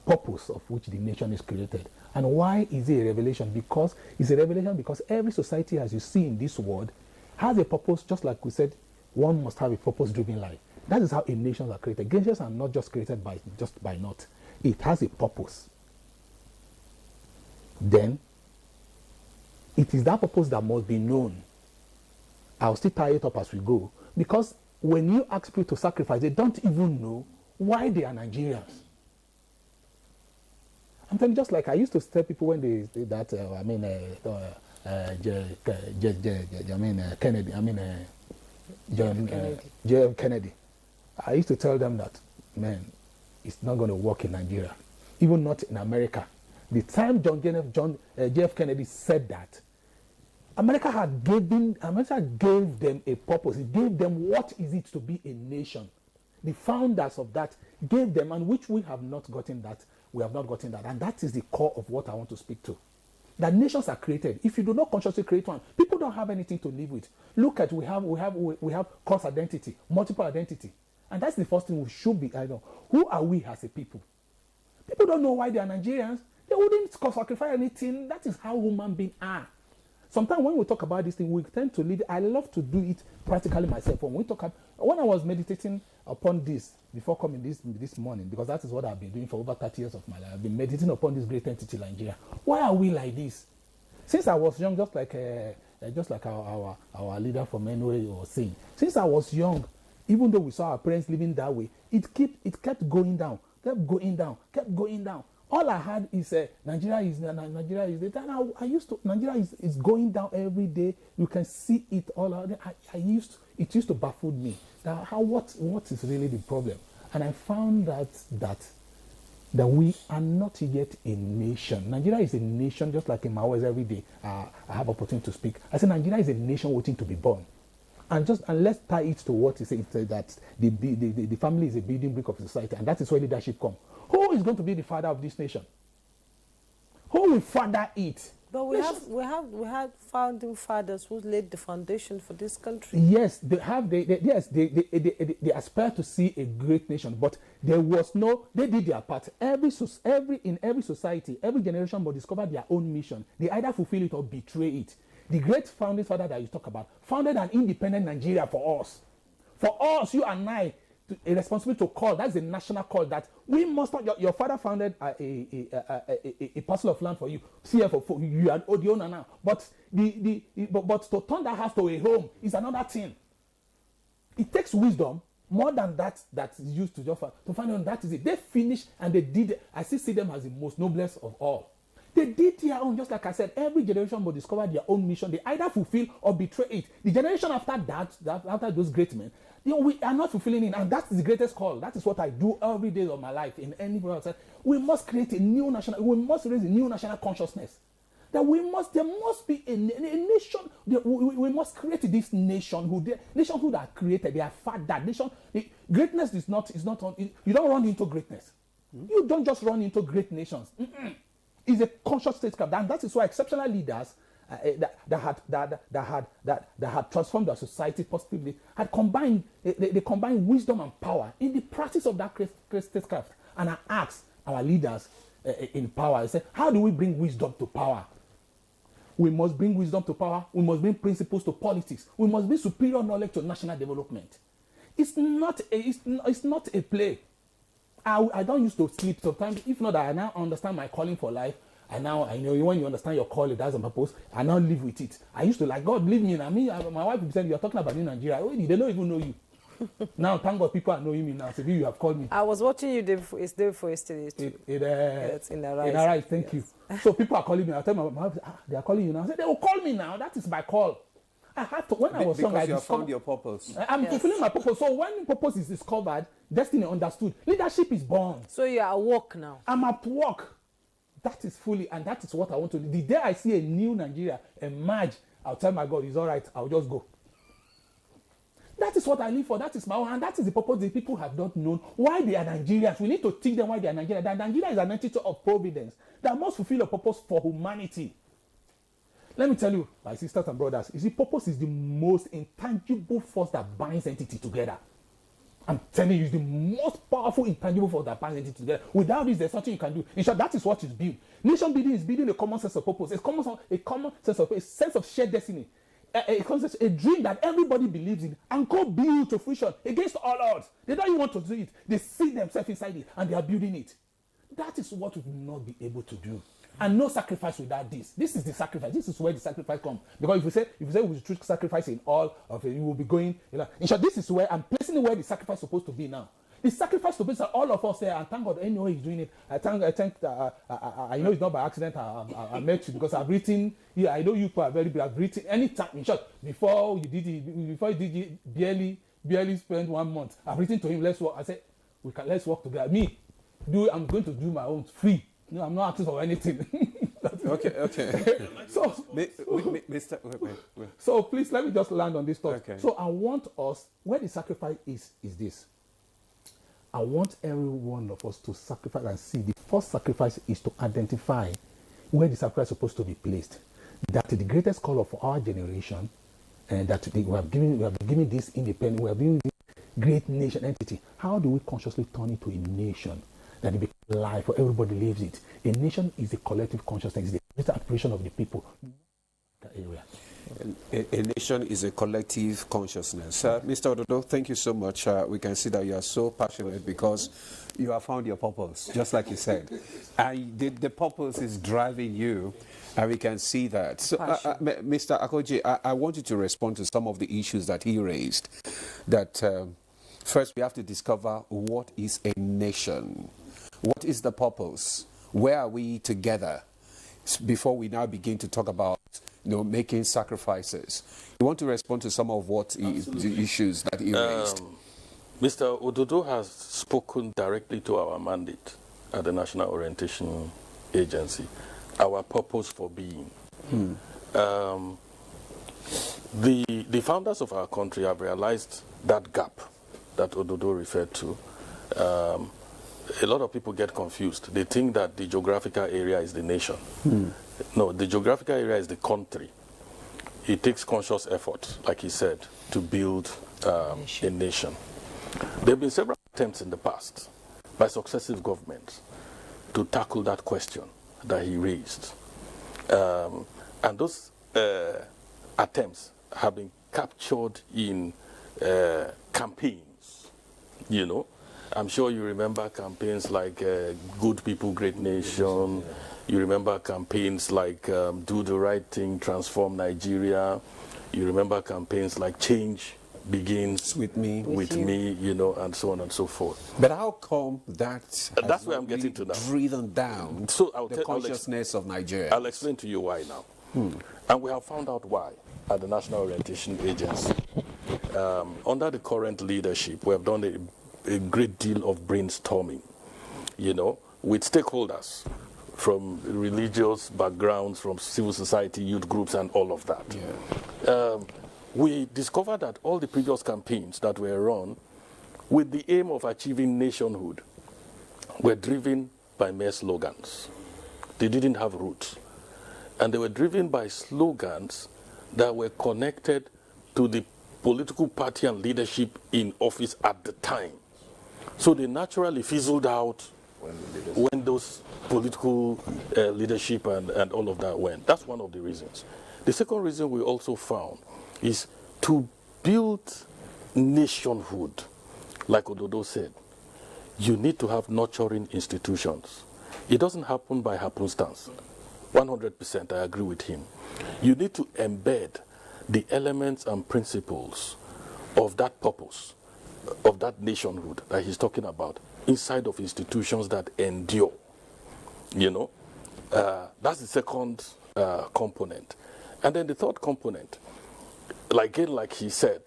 purpose of which the nation is created. And why is it a revelation? Because it's a revelation because every society, as you see in this world, has a purpose. Just like we said, one must have a purpose-driven life. That is how nations are created. Nations are not just created by naught. It has a purpose. Then, it is that purpose that must be known. I'll still tie it up as we go. Because when you ask people to sacrifice, they don't even know why they are Nigerians. I'm telling you, just like I used to tell people when they say that, John Kennedy. I used to tell them that, man, it's not going to work in Nigeria, even not in America. The time J.F. Kennedy said that, America gave them a purpose. It gave them what is it to be a nation. The founders of that gave them, and which we have not gotten that. We have not gotten that, and that is the core of what I want to speak to. That nations are created. If you do not consciously create one, people don't have anything to live with. Look at we have cross identity, multiple identity, and that's the first thing we should be. Who are we as a people? People don't know why they are Nigerians. They wouldn't sacrifice anything. That is how human beings are. Sometimes when we talk about this thing, we tend to lead. I love to do it practically myself. When I was meditating upon this before coming this morning, because that is what I've been doing for over 30 years of my life. I've been meditating upon this great entity, Nigeria. Why are we like this? Since I was young, just like our leader from NTA was saying, since I was young, even though we saw our parents living that way, it kept going down, kept going down. All I had is Nigeria is Nigeria is going down every day. You can see it all out there. It used to baffle me that what is really the problem. And I found that we are not yet a nation. Nigeria is a nation, just like in my words every day. I have opportunity to speak. I say Nigeria is a nation waiting to be born. And let's tie it to what he said, that the family is a building brick of society, and that is where leadership comes. Who is going to be the father of this nation? Who will father it? But we had founding fathers who laid the foundation for this country. Yes, they aspire to see a great nation, but they did their part. In every society, every generation will discover their own mission. They either fulfill it or betray it. The great founding father that you talk about founded an independent Nigeria for us. For us, you and I, a responsibility to call. That's a national call that we must not. Your father founded a parcel of land for you. For you are the owner now. But but to turn that house to a home is another thing. It takes wisdom more than that is used to find out that is it. They finished and they did. I still see them as the most noblest of all. They did their own, just like I said, every generation will discover their own mission. They either fulfill or betray it. The generation after that after those great men, we are not fulfilling it, and that's the greatest call. That is what I do every day of my life in any process. We must create we must raise a new national consciousness. There must be a nation. We must create this nationhood. Nationhood are created. They are father. Greatness is not on. You don't run into greatness. You don't just run into great nations. It's a conscious statecraft, and that is why exceptional leaders that had transformed our society positively, had combined they combined wisdom and power in the practice of that statecraft. And I asked our leaders in power, I said, how do we bring wisdom to power? We must bring wisdom to power. We must bring principles to politics. We must bring superior knowledge to national development. It's not a play. I don't used to sleep sometimes. If not that I now understand my calling for life, I know when you understand your calling, that's a purpose, I now live with it. I used to like, God, leave me. My wife said, you're talking about in Nigeria. They don't even know you. Now, thank God, people are knowing me now. So you have called me. I was watching you day before yesterday too. It's in the right. Right, thank you. So people are calling me. I tell my wife, they are calling you now. I said, they will call me now. That is my call. I have to. When I was young, I discovered found your purpose. I'm fulfilling my purpose. So when purpose is discovered, destiny understood. Leadership is born. So you are at work now. I'm at work. That is fully, and that is what I want to do. The day I see a new Nigeria emerge, I'll tell my God, it's all right. I'll just go. That is what I live for. That is my own, and that is the purpose the people have not known why they are Nigerians. We need to teach them why they are Nigerians. That Nigeria is an entity of providence that must fulfill a purpose for humanity. Let me tell you, my sisters and brothers, you see, purpose is the most intangible force that binds entity together. I'm telling you, it's the most powerful intangible force that binds entity together. Without this, there's nothing you can do. In short, that is what is built. Nation building is building a common sense of purpose, a common sense of a sense of shared destiny, a dream that everybody believes in, and go build to fruition against all odds. They don't even want to do it. They see themselves inside it, and they are building it. That is what we will not be able to do. And no sacrifice without this. This is the sacrifice. This is where the sacrifice comes. Because if you say we should sacrifice in all of it, you will be going. In short, this is where I'm placing it where the sacrifice is supposed to be now. The sacrifice to be all of us there, and thank God anyway he's doing it. I know it's not by accident. I met you because I've written. Yeah, I know you people are very big. I've written anytime. In short, before you did it, barely spent 1 month. I've written to him. Let's work. I said let's work together. I'm going to do my own free. No, I'm not asking for anything. Okay. So, Mr. Wait. So please let me just land on this thought. Okay. So I want us, where the sacrifice is this. I want every one of us to sacrifice and see. The first sacrifice is to identify where the sacrifice is supposed to be placed. That the greatest call of our generation, and that we have given this independent, we have given this great nation entity. How do we consciously turn it to a nation? That it becomes life, for everybody lives it. A nation is a collective consciousness, it's the aspiration of the people. That area. A nation is a collective consciousness. Mr. Ododo, thank you so much. We can see that you are so passionate because you have found your purpose, just like you said. And the purpose is driving you, and we can see that. So, Mr. Akoji, I want you to respond to some of the issues that he raised. That first, we have to discover what is a nation. What is the purpose? Where are we together? Before we now begin to talk about, making sacrifices. You want to respond to some of the issues that he raised? Mr. Ododo has spoken directly to our mandate at the National Orientation Agency, our purpose for being. The founders of our country have realized that gap that Ododo referred to. A lot of people get confused. They think that the geographical area is the nation. No, the geographical area is the country. It takes conscious effort, like he said, to build a nation. There have been several attempts in the past by successive governments to tackle that question that he raised. And those attempts have been captured in campaigns, I'm sure you remember campaigns like Good People, Great Nation. You remember campaigns like Do the Right Thing, Transform Nigeria. You remember campaigns like Change Begins with me, and so on and so forth. But how come that's where I'm getting to now. Driven down the consciousness of Nigeria? I'll explain to you why now. And we have found out why at the National Orientation Agency. Under the current leadership, we have done a great deal of brainstorming, with stakeholders from religious backgrounds, from civil society, youth groups, and all of that. We discovered that all the previous campaigns that were run with the aim of achieving nationhood were driven by mere slogans. They didn't have roots. and they were driven by slogans that were connected to the political party and leadership in office at the time. So they naturally fizzled out when those political leadership and all of that went. That's one of the reasons. The second reason we also found is to build nationhood. Like Ododo said, you need to have nurturing institutions. It doesn't happen by happenstance. 100%, I agree with him. You need to embed the elements and principles of that purpose, of that nationhood that he's talking about, inside of institutions that endure. You know, that's the second component. And then the third component, like he said,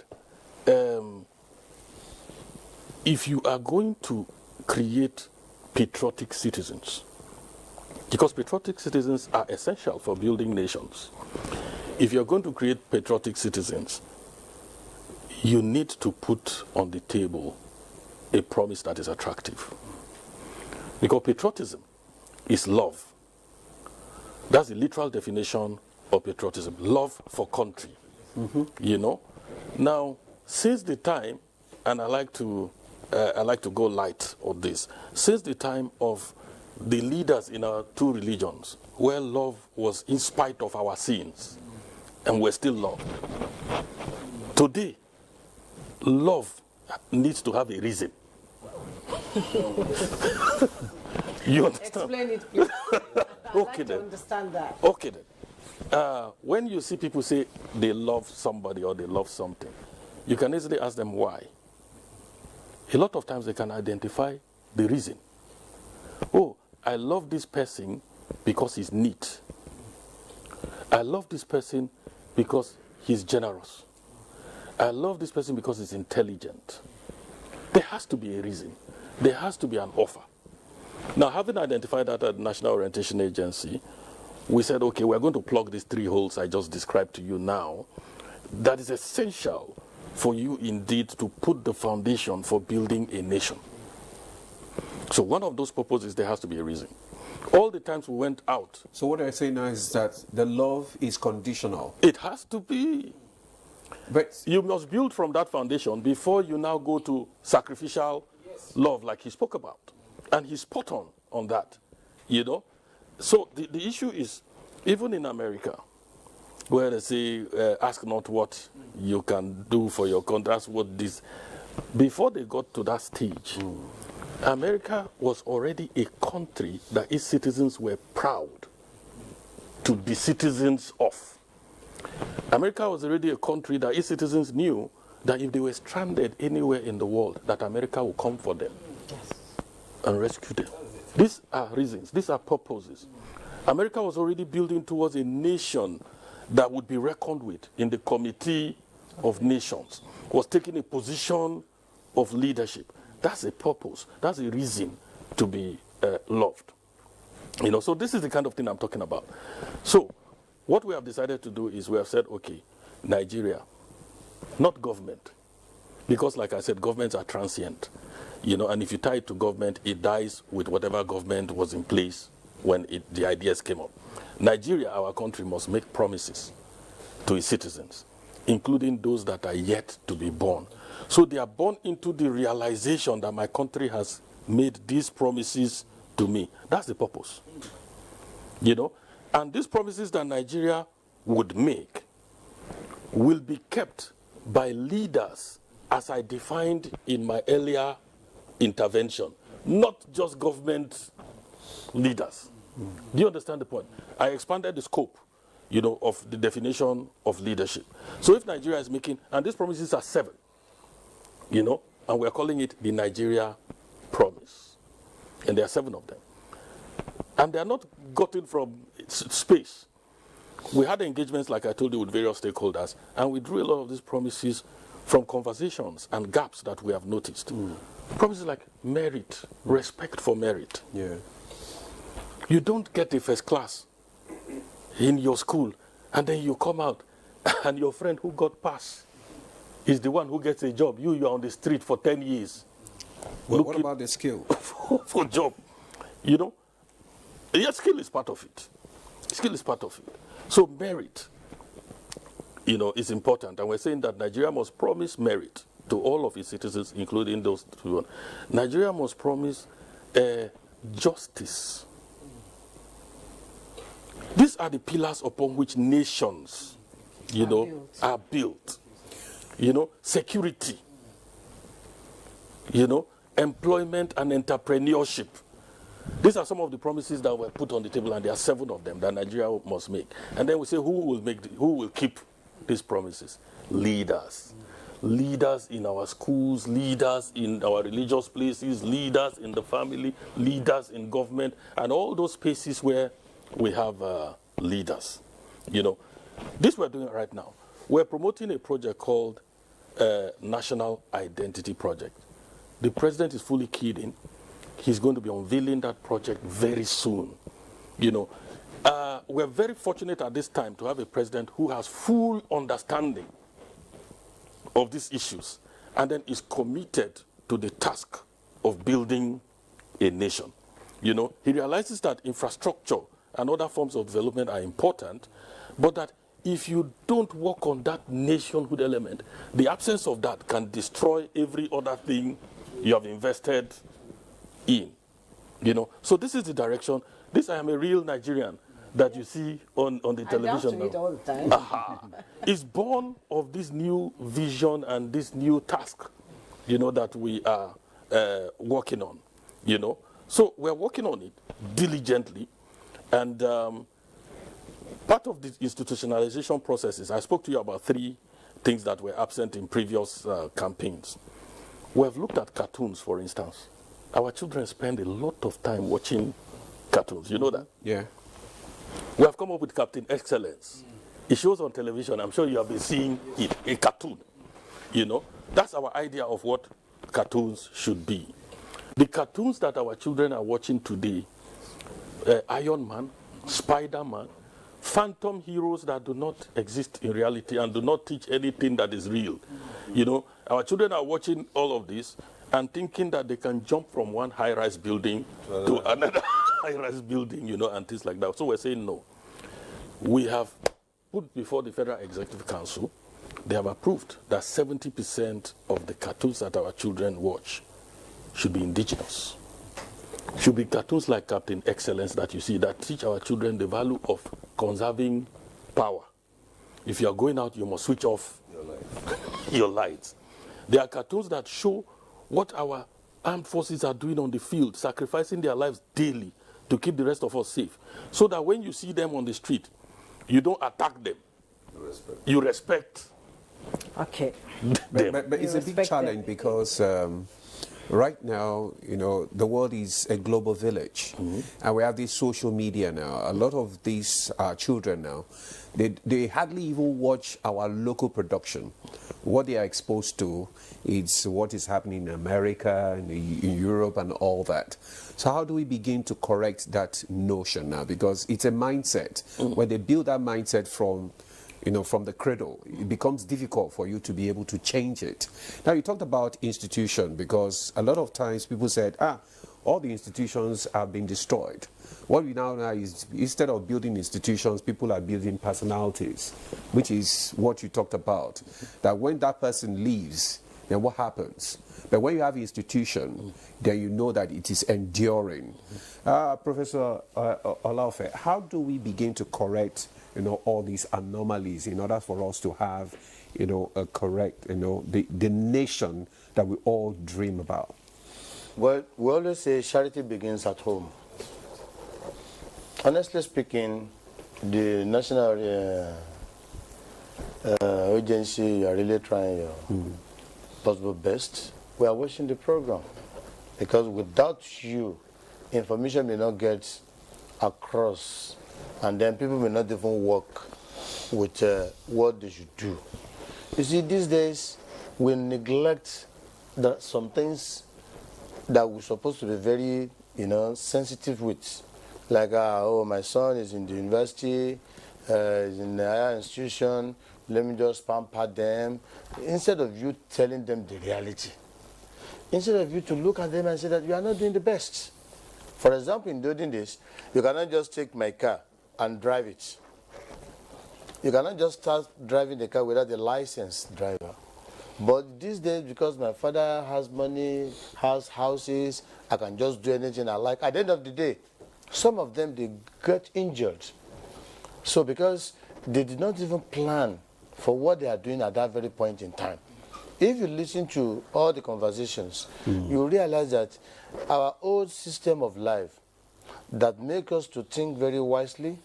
if you are going to create patriotic citizens, because patriotic citizens are essential for building nations. If you're going to create patriotic citizens, you need to put on the table a promise that is attractive. Because patriotism is love. That's the literal definition of patriotism, love for country. You know? Now, since the time, and I like to go light on this, since the time of the leaders in our two religions, where love was in spite of our sins, and we're still loved. Today, love needs to have a reason. You understand? Explain it, please. I'd Okay, like then. to understand that. Okay then. When you see people say they love somebody or they love something, you can easily ask them why. A lot of times they can identify the reason. Oh, I love this person because he's neat. I love this person because he's generous. I love this person because he's intelligent. There has to be a reason. There has to be an offer. Now, having identified that at the National Orientation Agency, we said, okay, we're going to plug these 3 holes I just described to you now. That is essential for you indeed to put the foundation for building a nation. So one of those purposes, there has to be a reason. All the times we went out. So what I say now is that the love is conditional. It has to be. But You must build from that foundation before you now go to sacrificial love like he spoke about. And he's spot on that, you know. So the issue is, even in America, where they say, ask not what you can do for your country, that's what this, before they got to that stage, America was already a country that its citizens were proud to be citizens of. America was already a country that its citizens knew that if they were stranded anywhere in the world, that America would come for them and rescue them. These are reasons, these are purposes. America was already building towards a nation that would be reckoned with in the Committee of Nations, was taking a position of leadership. That's a purpose, that's a reason to be loved. You know, so this is the kind of thing I'm talking about. So what we have decided to do is we have said, okay, Nigeria, not government. Because like I said, governments are transient. You know, and if you tie it to government, it dies with whatever government was in place when the ideas came up. Nigeria, our country, must make promises to its citizens, including those that are yet to be born. So they are born into the realization that my country has made these promises to me. That's the purpose. You know, and these promises that Nigeria would make will be kept by leaders as I defined in my earlier intervention, not just government leaders. Do you understand the point? I expanded the scope, you know, of the definition of leadership. So if Nigeria is making, and these promises are 7, you know, and we're calling it the Nigeria Promise. And there are 7 of them. And they are not gotten from space. We had engagements, like I told you, with various stakeholders, and we drew a lot of these promises from conversations and gaps that we have noticed. Promises like merit, respect for merit. yeah, You don't get a first class in your school, and then you come out, and your friend who got pass is the one who gets a job. You're on the street for 10 years. well, what looking about the skill? for job, you know? Yes, skill is part of it. Skill is part of it. So merit, is important. And we're saying that Nigeria must promise merit to all of its citizens, including those who want. Nigeria must promise justice. These are the pillars upon which nations, are built. Security, employment and entrepreneurship. These are some of the promises that were put on the table, and there are 7 of them that Nigeria must make. And then we say, who will keep these promises? Leaders. Leaders in our schools, leaders in our religious places, leaders in the family, leaders in government, and all those spaces where we have leaders. This we're doing right now. We're promoting a project called National Identity Project. The president is fully keyed in. He's going to be unveiling that project very soon. We're very fortunate at this time to have a president who has full understanding of these issues and then is committed to the task of building a nation. He realizes that infrastructure and other forms of development are important, but that if you don't work on that nationhood element, the absence of that can destroy every other thing you have invested in. So this is the direction. I am a real Nigerian that you see on the television now. It all the time. Is born of this new vision and this new task, that we are working on. So we're working on it diligently, and part of the institutionalization processes, I spoke to you about 3 things that were absent in previous campaigns. We have looked at cartoons, for instance. Our children spend a lot of time watching cartoons. You know that? Yeah. We have come up with Captain Excellence. It shows on television. I'm sure you have been seeing it, a cartoon. That's our idea of what cartoons should be. The cartoons that our children are watching today, Iron Man, Spider-Man, phantom heroes that do not exist in reality and do not teach anything that is real. Our children are watching all of this and thinking that they can jump from one high-rise building to another high-rise building, and things like that. So we're saying no. We have put before the Federal Executive Council, they have approved that 70% of the cartoons that our children watch should be indigenous. Should be cartoons like Captain Excellence that you see that teach our children the value of conserving power. If you are going out, you must switch off your lights. There are cartoons that show what our armed forces are doing on the field, sacrificing their lives daily to keep the rest of us safe. So that when you see them on the street, you don't attack them. You respect. Okay. But it's a big challenge because right now, the world is a global village. And we have this social media now. A lot of these children now, they hardly even watch our local production. What they are exposed to is what is happening in America, in Europe, and all that. So how do we begin to correct that notion now? Because it's a mindset. When they build that mindset from the cradle, it becomes difficult for you to be able to change it. Now, you talked about institution, because a lot of times people said, all the institutions have been destroyed. What we now know is, instead of building institutions, people are building personalities, which is what you talked about. That when that person leaves, then what happens? But when you have institution, then you know that it is enduring. Professor Olaofe, how do we begin to correct all these anomalies in order for us to have, a correct, the nation that we all dream about? Well, we always say charity begins at home. Honestly speaking, the national agency, you are really trying your possible best. We are watching the program, because without you, information may not get across, and then people may not even work with what they should do. You see, these days we neglect some things that we're supposed to be very, sensitive with. Like, my son is in the university, is in a higher institution, let me just pamper them. Instead of you telling them the reality. Instead of you to look at them and say that you are not doing the best. For example, in doing this, you cannot just take my car and drive it. You cannot just start driving the car without a licensed driver. But these days, because my father has money, has houses, I can just do anything I like. At the end of the day, some of them, they get injured. So because they did not even plan for what they are doing at that very point in time. If you listen to all the conversations, you realize that our old system of life that make us to think very wisely,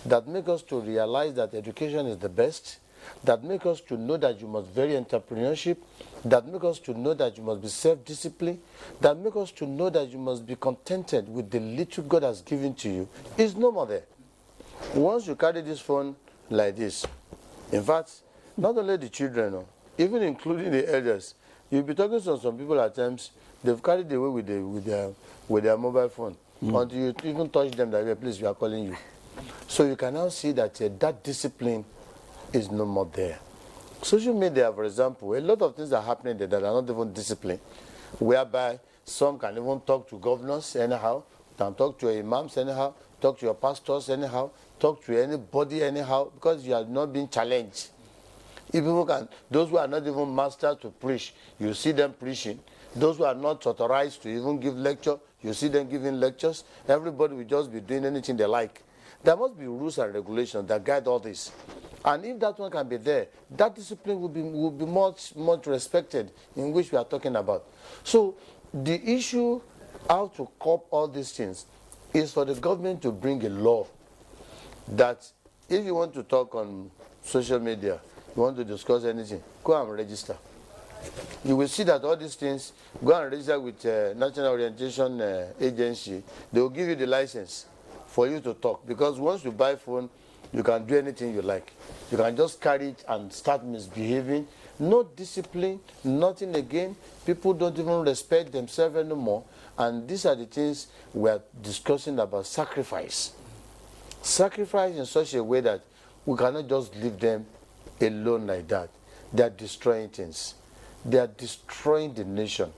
that make us to realize that education is the best, that make us to know that you must very entrepreneurship, that make us to know that you must be self-disciplined, that make us to know that you must be contented with the little God has given to you, is no more there. Once you carry this phone like this, in fact, not only the children, even including the elders, you'll be talking to some people at times, they've carried away with their mobile phone. Until you even touch them that way, please, we are calling you. So you can now see that that discipline is no more there. Social media, for example, a lot of things are happening there that are not even disciplined, whereby some can even talk to governors anyhow, can talk to your imams anyhow, talk to your pastors anyhow, talk to anybody anyhow, because you are not being challenged. If people can, those who are not even masters to preach, you see them preaching. Those who are not authorized to even give lecture, you see them giving lectures. Everybody will just be doing anything they like. There must be rules and regulations that guide all this. And if that one can be there, that discipline will be much respected, in which we are talking about. So the issue, how to cope all these things, is for the government to bring a law that if you want to talk on social media, you want to discuss anything, go and register. You will see that all these things, go and register with National Orientation Agency. They will give you the license for you to talk. Because once you buy a phone, you can do anything you like. You can just carry it and start misbehaving. No discipline, nothing again. People don't even respect themselves anymore. And these are the things we are discussing about sacrifice. Sacrifice in such a way that we cannot just leave them alone like that. They are destroying things. They are destroying the nation.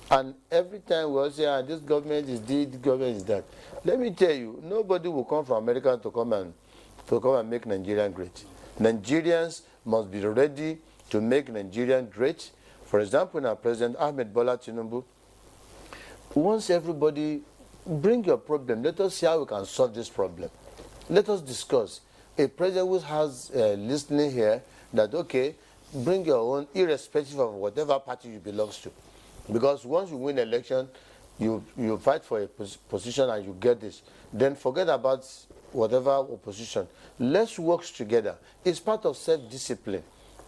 And every time we all say, this government is this government is that. Let me tell you, nobody will come from America to come and make Nigeria great. Nigerians must be ready to make Nigeria great. For example, now President Ahmed Bola Tinubu wants everybody, bring your problem. Let us see how we can solve this problem. Let us discuss. A president who has listening here that, okay, bring your own, irrespective of whatever party you belong to. Because once you win election, you fight for a position and you get this. Then forget about whatever opposition. Let's work together. It's part of self-discipline.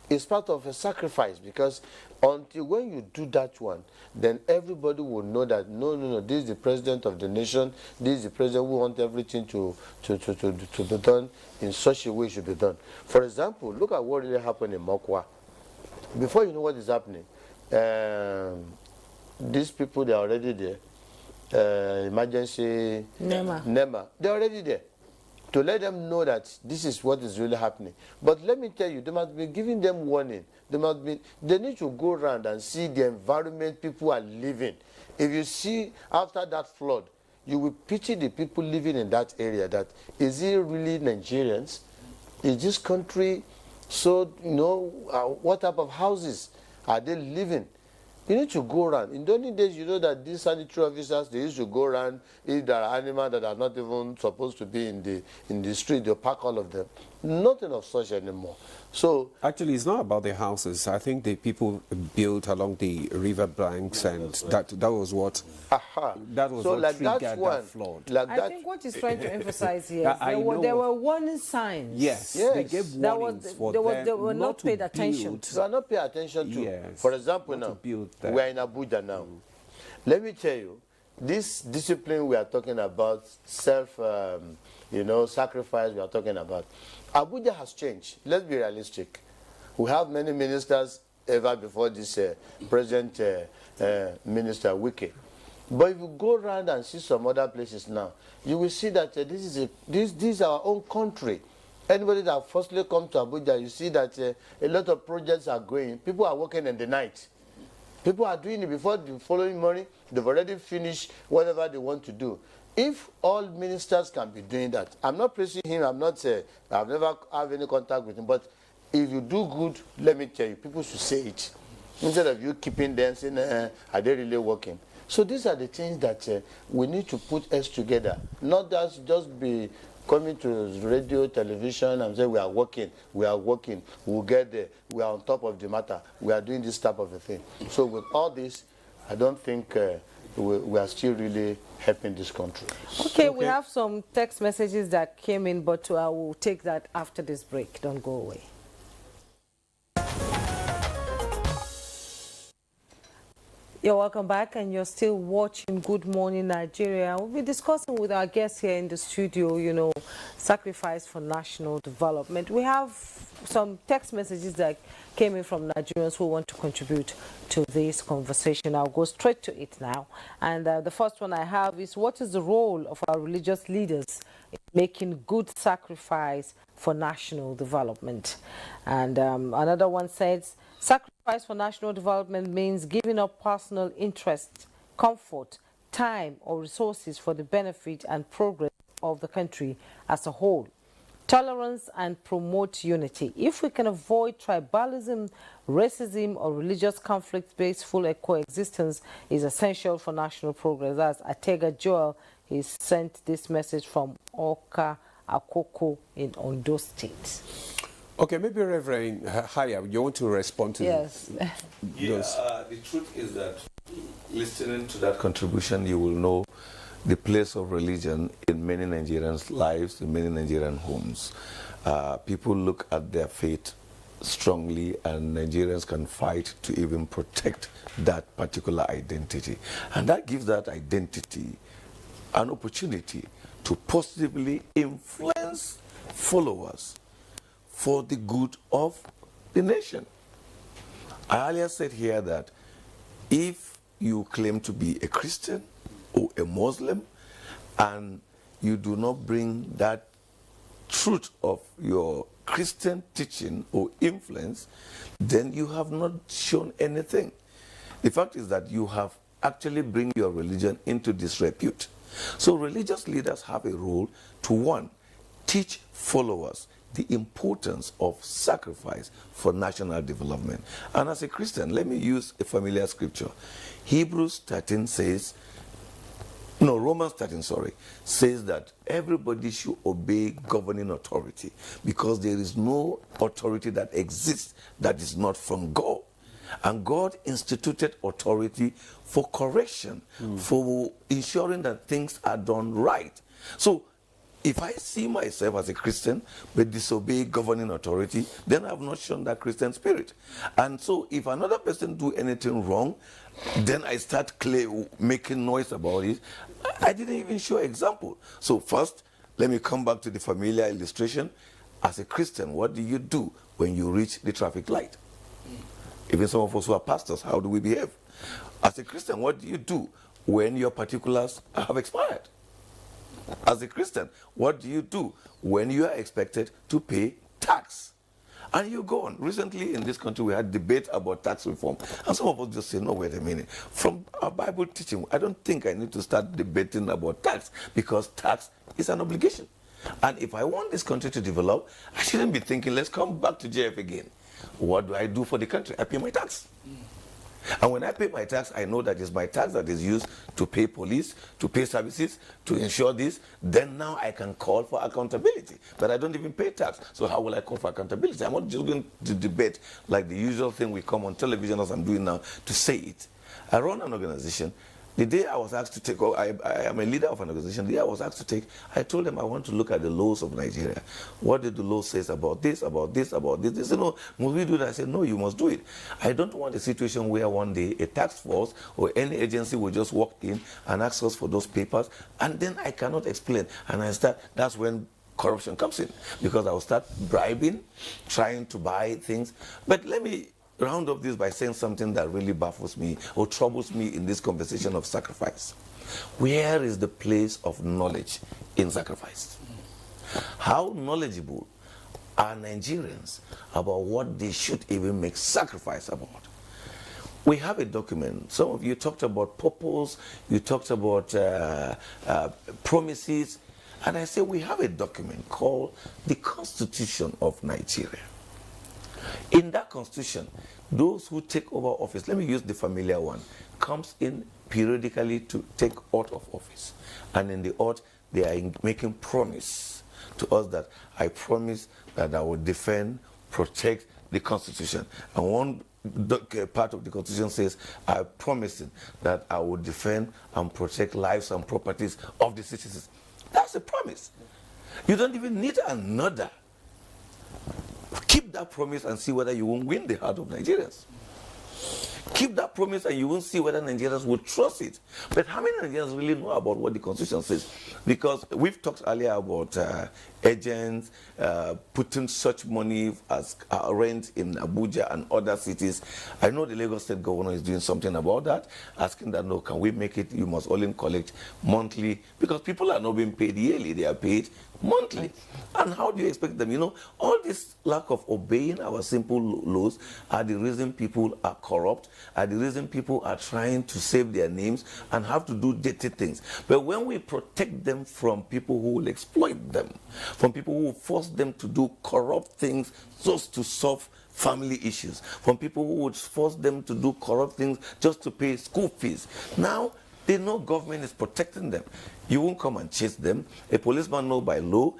It's part of a sacrifice, because until when you do that one, then everybody will know that no, this is the president of the nation. This is the president who wants everything to be done in such a way it should be done. For example, look at what really happened in Mokwa. Before you know what is happening, these people, they are already there. Emergency NEMA, they're already there to let them know that this is what is really happening. But let me tell you, they must be giving them warning. They need to go around and see the environment people are living. If you see after that flood, you will pity the people living in that area. That is it really Nigerians? Is this country so, what type of houses are they living? You need to go around. In the olden days, you know that these sanitary officers, they used to go around. If there are animals that are not even supposed to be in the street, they park all of them. Nothing of such anymore. So actually, it's not about the houses. I think the people built along the river banks, and that was what that was so what like triggered that flood. Like I think what he's trying to emphasize here is know there were warning signs. Yes, they gave warnings for them they were not paid to attention build. to. they are not paying attention to. Yes, for example, not now to build we that. are in Abuja now. Let me tell you, this discipline we are talking about, sacrifice we are talking about, Abuja has changed. Let's be realistic. We have many ministers ever before this present minister Wike. But if you go around and see some other places now, you will see that this is our own country. Anybody that firstly come to Abuja, you see that a lot of projects are going. People are working in the night. People are doing it before the following morning. They've already finished whatever they want to do. if all ministers can be doing that, I'm not praising him, I'm not saying, I've never have any contact with him, but if you do good, let me tell you, people should say it. Instead of you keeping them saying, are they really working? So these are the things that we need to put us together. Not just be coming to radio, television and say we are working, we'll get there, we are on top of the matter, we are doing this type of a thing. So with all this, I don't think we are still really helping this country. Okay, we have some text messages that came in, but I will take that after this break. Don't go away. You're welcome back, and you're still watching Good Morning Nigeria. We'll be discussing with our guests here in the studio, you know, sacrifice for national development. We have some text messages that came in from Nigerians who want to contribute to this conversation. I'll go straight to it now. And the first one I have is, what is the role of our religious leaders in making good sacrifice for national development? And another one says, sacrifice for national development means giving up personal interest, comfort, time, or resources for the benefit and progress of the country as a whole. Tolerance and promote unity. If we can avoid tribalism, racism, or religious conflict-based full coexistence is essential for national progress. As Atega Joel, he sent this message from Oka Akoko in Ondo State. Okay, maybe Reverend Haya, you want to respond to yes. The truth is that listening to that contribution, you will know the place of religion in many Nigerians' lives, in many Nigerian homes. People look at their faith strongly, and Nigerians can fight to even protect that particular identity. And that gives that identity an opportunity to positively influence followers for the good of the nation. I earlier said here that if you claim to be a Christian or a Muslim and you do not bring that truth of your Christian teaching or influence, then you have not shown anything. The fact is that you have actually bring your religion into disrepute. So religious leaders have a role to, one, teach followers the importance of sacrifice for national development. And as a Christian, let me use a familiar scripture. Romans 13, says that everybody should obey governing authority, because there is no authority that exists that is not from God. And God instituted authority for correction, for ensuring that things are done right. So if I see myself as a Christian but disobey governing authority, then I have not shown that Christian spirit. And so if another person do anything wrong, then I start making noise about it. I didn't even show example. So first, let me come back to the familiar illustration. As a Christian, what do you do when you reach the traffic light? Even some of us who are pastors, how do we behave? As a Christian, what do you do when your particulars have expired? As a Christian, what do you do when you are expected to pay tax? And you go on. Recently in this country, we had debate about tax reform. And some of us just say, no, wait a minute. From our Bible teaching, I don't think I need to start debating about tax, because tax is an obligation. And if I want this country to develop, I shouldn't be thinking, let's come back to JF again. What do I do for the country? I pay my tax. And when I pay my tax, I know that it's my tax that is used to pay police, to pay services, to ensure this. Then now I can call for accountability. But I don't even pay tax. So how will I call for accountability? I'm not just going to debate like the usual thing we come on television as I'm doing now to say it. I run an organization. The day I was asked to take, I am a leader of an organization, the day I was asked to take, I told them I want to look at the laws of Nigeria. What did the law say about this, about this, about this? They said, no, must we do that? I said, no, you must do it. I don't want a situation where one day a task force or any agency will just walk in and ask us for those papers, and then I cannot explain. And that's when corruption comes in, because I will start bribing, trying to buy things. But let me round up this by saying something that really baffles me or troubles me in this conversation of sacrifice. Where is the place of knowledge in sacrifice? How knowledgeable are Nigerians about what they should even make sacrifice about? We have a document. Some of you talked about purpose, you talked about promises, and I say we have a document called the Constitution of Nigeria. In that constitution, those who take over office, let me use the familiar one, comes in periodically to take oath of office. And in the oath, they are making promise to us that I promise that I will defend, protect the Constitution. And one part of the Constitution says, I promise that I will defend and protect lives and properties of the citizens. That's a promise. You don't even need another. Keep that promise and see whether you won't win the heart of Nigerians. Keep that promise and you won't see whether Nigerians will trust it. But how many Nigerians really know about what the Constitution says? Because we've talked earlier about agents putting such money as rent in Abuja and other cities. I know the Lagos State Governor is doing something about that, asking that, no, can we make it, you must only collect monthly, because people are not being paid yearly, they are paid monthly. And how do you expect them? You know, all this lack of obeying our simple laws are the reason people are corrupt, are the reason people are trying to save their names and have to do dirty things. But when we protect them from people who will exploit them, from people who will force them to do corrupt things just to solve family issues, from people who would force them to do corrupt things just to pay school fees, now they know government is protecting them. You won't come and chase them. A policeman knows by law,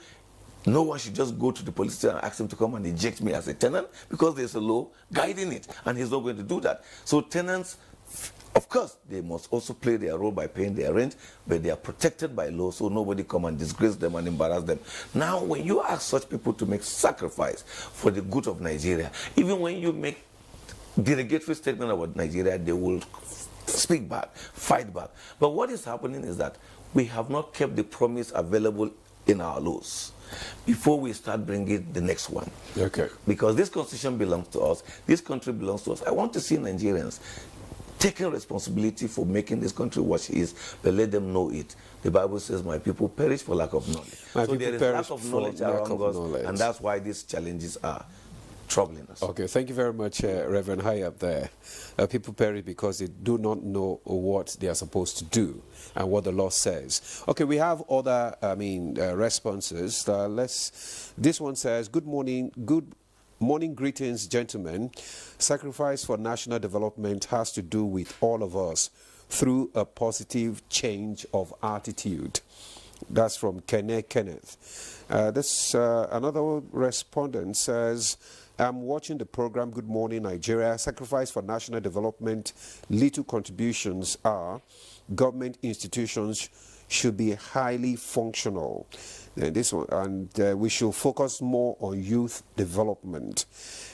no one should just go to the police station and ask him to come and eject me as a tenant, because there's a law guiding it, and he's not going to do that. So tenants, of course, they must also play their role by paying their rent, but they are protected by law, so nobody come and disgrace them and embarrass them. Now, when you ask such people to make sacrifice for the good of Nigeria, even when you make derogatory statement about Nigeria, they will speak back, fight back. But what is happening is that we have not kept the promise available in our laws before we start bringing the next one. Okay. Because this constitution belongs to us, this country belongs to us. I want to see Nigerians taking responsibility for making this country what it is, but let them know it. The Bible says, my people perish for lack of knowledge. So there is lack of knowledge around us, and that's why these challenges are troubling us. Okay, thank you very much, Reverend High up there. People perish because they do not know what they are supposed to do and what the law says. Okay, we have other, responses. This one says, good morning, greetings, gentlemen. Sacrifice for national development has to do with all of us through a positive change of attitude. That's from Kenneth. Another respondent says, I'm watching the program Good Morning Nigeria. Sacrifice for national development. Little contributions are government institutions should be highly functional. We should focus more on youth development.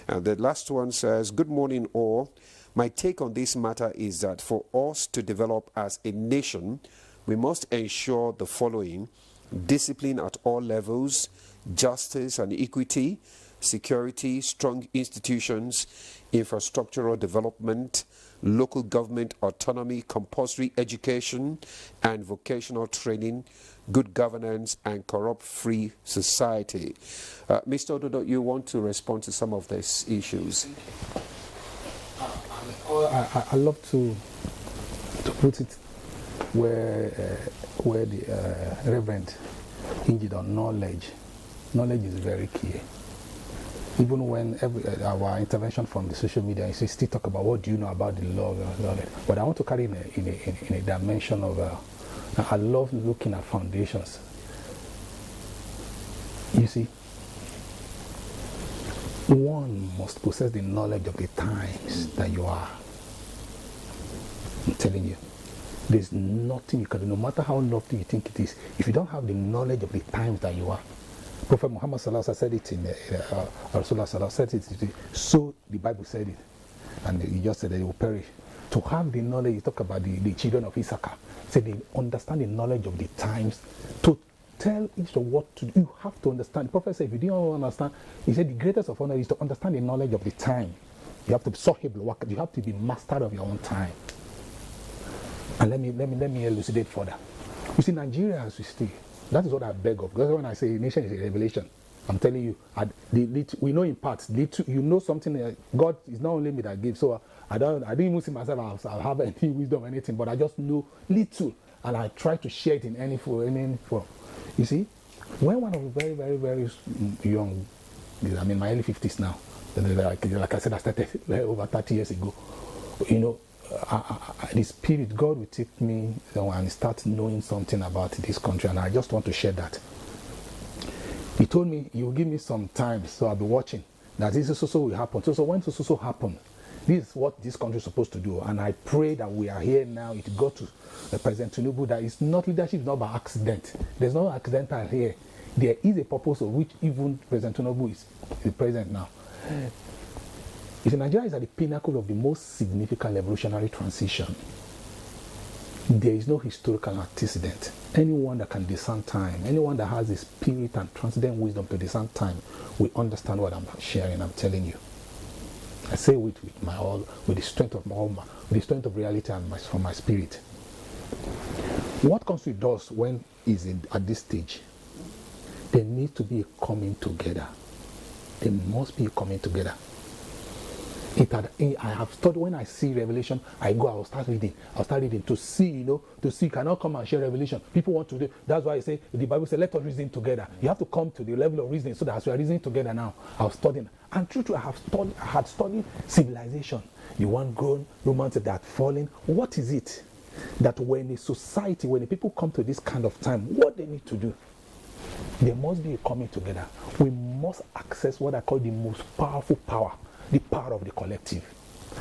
And the last one says, good morning all. My take on this matter is that for us to develop as a nation, we must ensure the following: discipline at all levels, justice and equity, security, strong institutions, infrastructural development, local government autonomy, compulsory education and vocational training, good governance, and corrupt-free society. Mr. Ododo, you want to respond to some of these issues? I love to put it where the Reverend hinged on knowledge. Knowledge is very key. Even when our intervention from the social media is still talk about what do you know about the law, but I want to carry in a dimension of I love looking at foundations. You see, one must possess the knowledge of the times that you are. I'm telling you, there's nothing you can do, no matter how lofty you think it is, if you don't have the knowledge of the times that you are. Prophet Muhammad Sallallahu said it in Rasulullah Sallallahu said it. So the Bible said it, and he just said that they will perish. To have the knowledge, you talk about the children of Issachar. Say they understand the knowledge of the times. To tell each of what to do, you have to understand. The Prophet said, if you don't understand, he said the greatest of honor is to understand the knowledge of the time. You have to be sahib al-waqt. You have to be master of your own time. And let me elucidate further. You see, Nigeria as we stay. That is what I beg of. Because when I say nation is a revelation, I'm telling you, we know in parts. You know something. God is not only me that gives. So I didn't even see myself. I have any wisdom or anything, but I just know little, and I try to share it in any form. You see, when I was very, very, very young, I'm in my early 50s now. Like I said, I started over 30 years ago. You know, the Spirit, God will take me and start knowing something about this country, and I just want to share that. He told me, you give me some time, so I'll be watching. That this also will happen. So when this also happen, this is what this country is supposed to do. And I pray that we are here now. It got to President Tinubu that it's not leadership, it's not by accident. There's no accidental here. There is a purpose of which even President Tinubu is the president now. You see, Nigeria is at the pinnacle of the most significant revolutionary transition. There is no historical antecedent. Anyone that can discern time, anyone that has the spirit and transcendent wisdom to discern time, will understand what I'm sharing. I'm telling you. I say with my all, with the strength of with the strength of reality and from my spirit. What country does when is at this stage? There needs to be a coming together. There must be a coming together. I have studied. When I see revelation, I'll start reading to see, you cannot come and share revelation. People want to do, that's why I say, the Bible says, let us reason together. You have to come to the level of reasoning, so that as we are reasoning together now, I was studying. And true, I had studied civilization. The one grown, Romans that are falling. What is it that when a society, when the people come to this kind of time, what they need to do? There must be a coming together. We must access what I call the most powerful power. The power of the collective.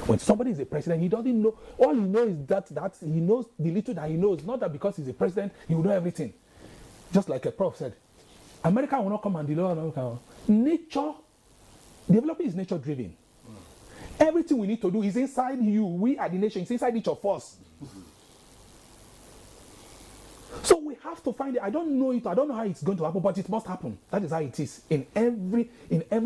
When somebody is a president, he doesn't know. All he knows is that he knows the little that he knows. Not that because he's a president, he will know everything. Just like a prof said, America will not come and deliver America. Nature, development is nature driven. Everything we need to do is inside you. We are the nation. It's inside each of us. So we have to find it. I don't know it. I don't know how it's going to happen, but it must happen. That is how it is in every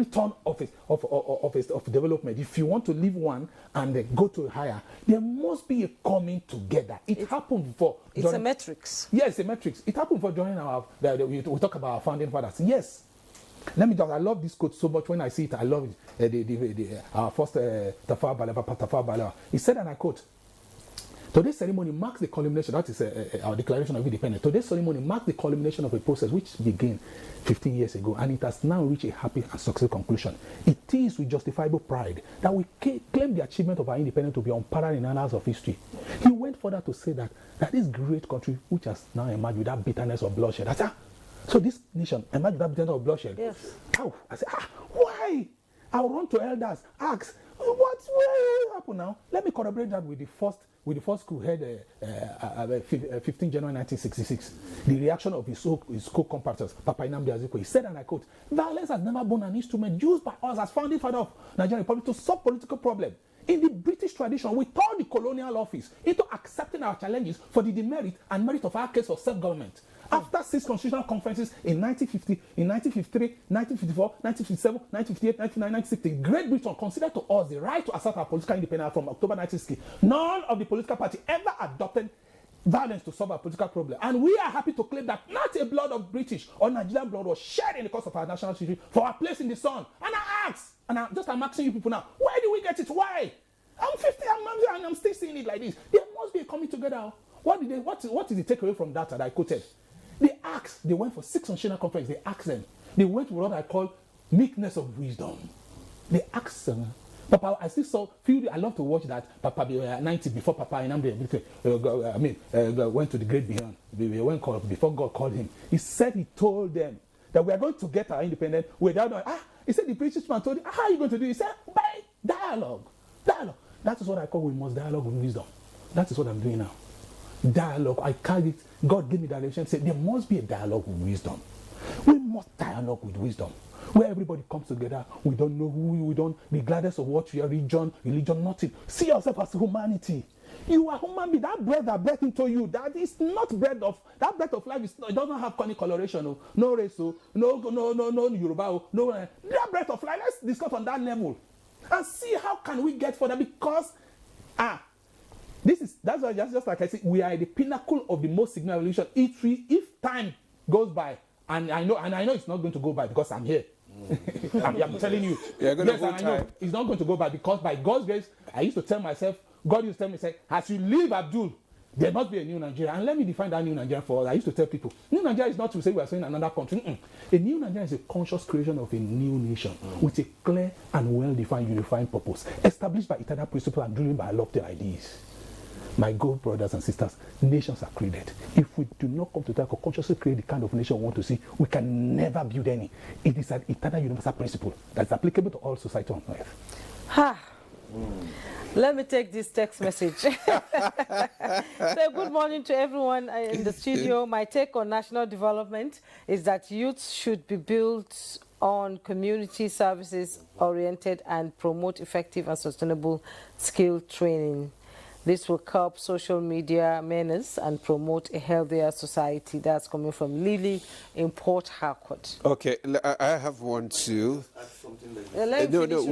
turn of development. If you want to leave one and go to higher, there must be a coming together. It happened before. It's a matrix. Yes, a matrix. It happened for joining we talk about our founding fathers. Yes. I love this quote so much. When I see it, I love it. Our first Tafawa Balewa. He said, and I quote, today's ceremony marks the culmination, that is our declaration of independence. Today's ceremony marks the culmination of a process which began 15 years ago, and it has now reached a happy and successful conclusion. It is with justifiable pride that we claim the achievement of our independence to be unparalleled in annals of history. He went further to say that this great country, which has now emerged with that bitterness of bloodshed. So this nation emerged with that bitterness of bloodshed. Yes. How? I said, why? I'll run to elders, ask, what will happen now? Let me corroborate that with the first coup held 15 January 1966, the reaction of his co-compatriots, Papa Nnamdi Azikiwe. He said, and I quote, violence has never been an instrument used by us as founding father of Nigerian Republic to solve political problems. In the British tradition, we turned the colonial office into accepting our challenges for the demerit and merit of our case for self-government. After 6 constitutional conferences in 1950, in 1953, 1954, 1957, 1958, 1959, 1960, Great Britain considered to us the right to assert our political independence from October 1960. None of the political parties ever adopted violence to solve our political problem. And we are happy to claim that not a blood of British or Nigerian blood was shed in the course of our national history for our place in the sun. And I ask, and I'm asking you people now, where do we get it? Why? I'm 50, and I'm still seeing it like this. There must be a coming together. What is the takeaway from that I quoted? They went for 6 national conferences. They asked them. They went with what I call meekness of wisdom. They asked them. Papa, I still I love to watch that. Papa 90 before Papa Nnamdi went to the great beyond. Before God called him. He told them that we are going to get our independence without. He said the British man told him, how are you going to do it? He said, by dialogue. Dialogue. That is what I call we must dialogue with wisdom. That is what I'm doing now. Dialogue. I call it. God gave me that revelation. Said there must be a dialogue with wisdom. We must dialogue with wisdom, where everybody comes together. We don't know who we don't. Regardless of what your religion, nothing. See yourself as humanity. You are human being. That breath that breath into you, that is not breath of that breath of life. It doesn't have any coloration. No race. No Yoruba. No. That breath of life. Let's discuss on that level and see how can we get further, because that's why just like I said, we are at the pinnacle of the most significant revolution. If time goes by And I know it's not going to go by because I'm here. I'm telling you. You're going to yes, hold and I know time. it's not going to go by because by God's grace, I used to tell myself, God used to tell me, say, as you leave Abdul, there must be a new Nigeria. And let me define that new Nigeria for us. I used to tell people, new Nigeria is not to say we are saying another country. A new Nigeria is a conscious creation of a new nation with a clear and well-defined, unifying purpose, established by eternal principle and driven by lofty ideas. My good brothers and sisters, nations are created. If we do not come to that consciously create the kind of nation we want to see, we can never build any. It is an eternal universal principle that's applicable to all society on earth. Let me take this text message. So good morning to everyone in the studio. My take on national development is that youth should be built on community services oriented and promote effective and sustainable skill training. This will curb social media menace and promote a healthier society. That's coming from Lily in Port Harcourt. Okay, I have one too. Let me read.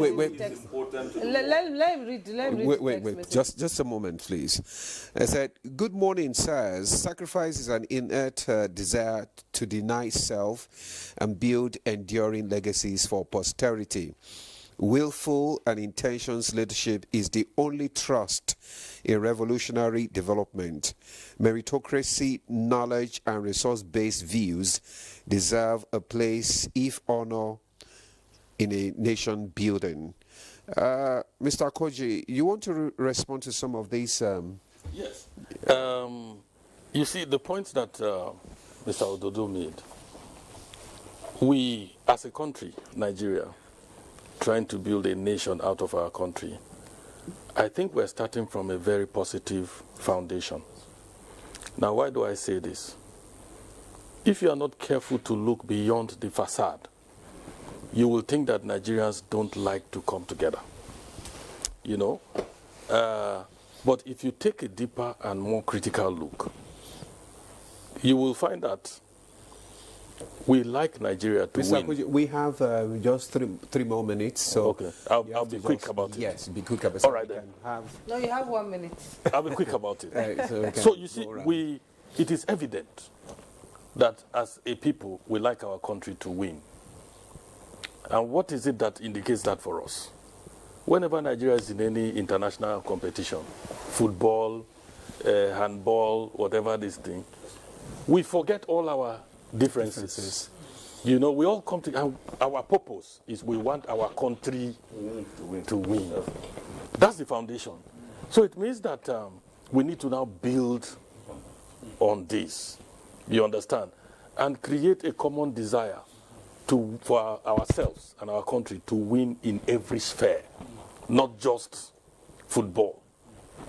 Wait. Just a moment, please. I said, good morning, sirs. Sacrifice is an innate desire to deny self and build enduring legacies for posterity. Willful and intentions leadership is the only trust in revolutionary development. Meritocracy, knowledge, and resource-based views deserve a place, if honor, in a nation building. Mr. Koji, you want to respond to some of these? Yes. You see, the points that Mr. Ododo made, we, as a country, Nigeria, trying to build a nation out of our country, I think we're starting from a very positive foundation. Now, why do I say this? If you are not careful to look beyond the facade, you will think that Nigerians don't like to come together. You know? But if you take a deeper and more critical look, you will find that we like Nigeria to Mr. win. Koji, we have just three more minutes, so okay, I'll be quick about it. Yes, be quick about it. All right, then. No, you have 1 minute. I'll be quick about it. So You see, it is evident that as a people, we like our country to win. And what is it that indicates that for us? Whenever Nigeria is in any international competition, football, handball, whatever this thing, we forget all our differences. You know, we all come to, and our purpose is we want our country to win. That's the foundation. So it means that we need to now build on this, you understand, and create a common desire for ourselves and our country to win in every sphere, not just football.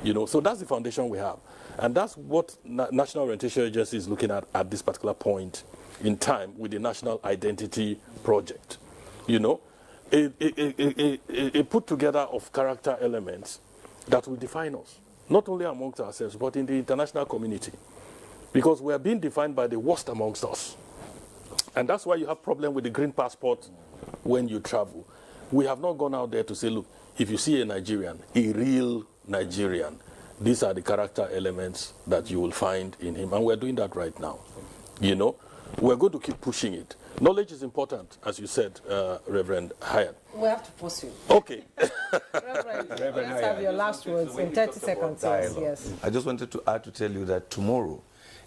You know, so that's the foundation we have. And that's what National Orientation Agency is looking at this particular point in time with the National Identity Project. You know, a put together of character elements that will define us, not only amongst ourselves, but in the international community. Because we are being defined by the worst amongst us. And that's why you have problem with the green passport when you travel. We have not gone out there to say, look, if you see a Nigerian, a real Nigerian, these are the character elements that you will find in him. And we're doing that right now. You know, we're going to keep pushing it. Knowledge is important, as you said, Reverend Hyatt. We have to pursue. Okay. Reverend, let's have your last words in 30 seconds. Yes. I just wanted to add to tell you that tomorrow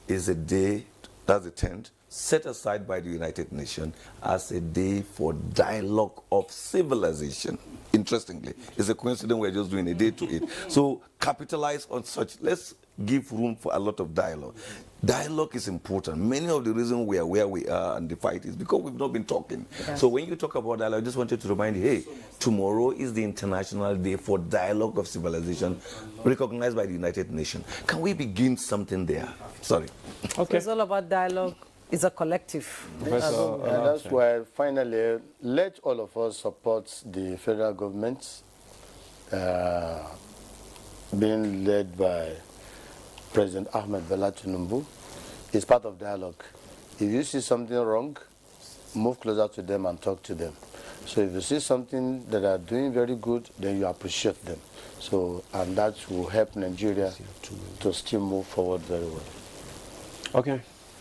is a day, that's the 10th, set aside by the United Nations as a day for dialogue of civilization. Interestingly, it's a coincidence we're just doing a day to it. So capitalize on such. Let's give room for a lot of dialogue. Dialogue is important. Many of the reasons we are where we are and the fight is because we've not been talking. Yes. So when you talk about dialogue, I just wanted to remind you, hey, tomorrow is the International Day for Dialogue of Civilization, recognized by the United Nations. Can we begin something there? Sorry. Okay. So it's all about dialogue. It's a collective. And that's why, finally, let all of us support the federal government being led by President Ahmed Bola Tinubu. It's part of dialogue. If you see something wrong, move closer to them and talk to them. So if you see something that are doing very good, then you appreciate them. So, and that will help Nigeria to still move forward very well. Okay.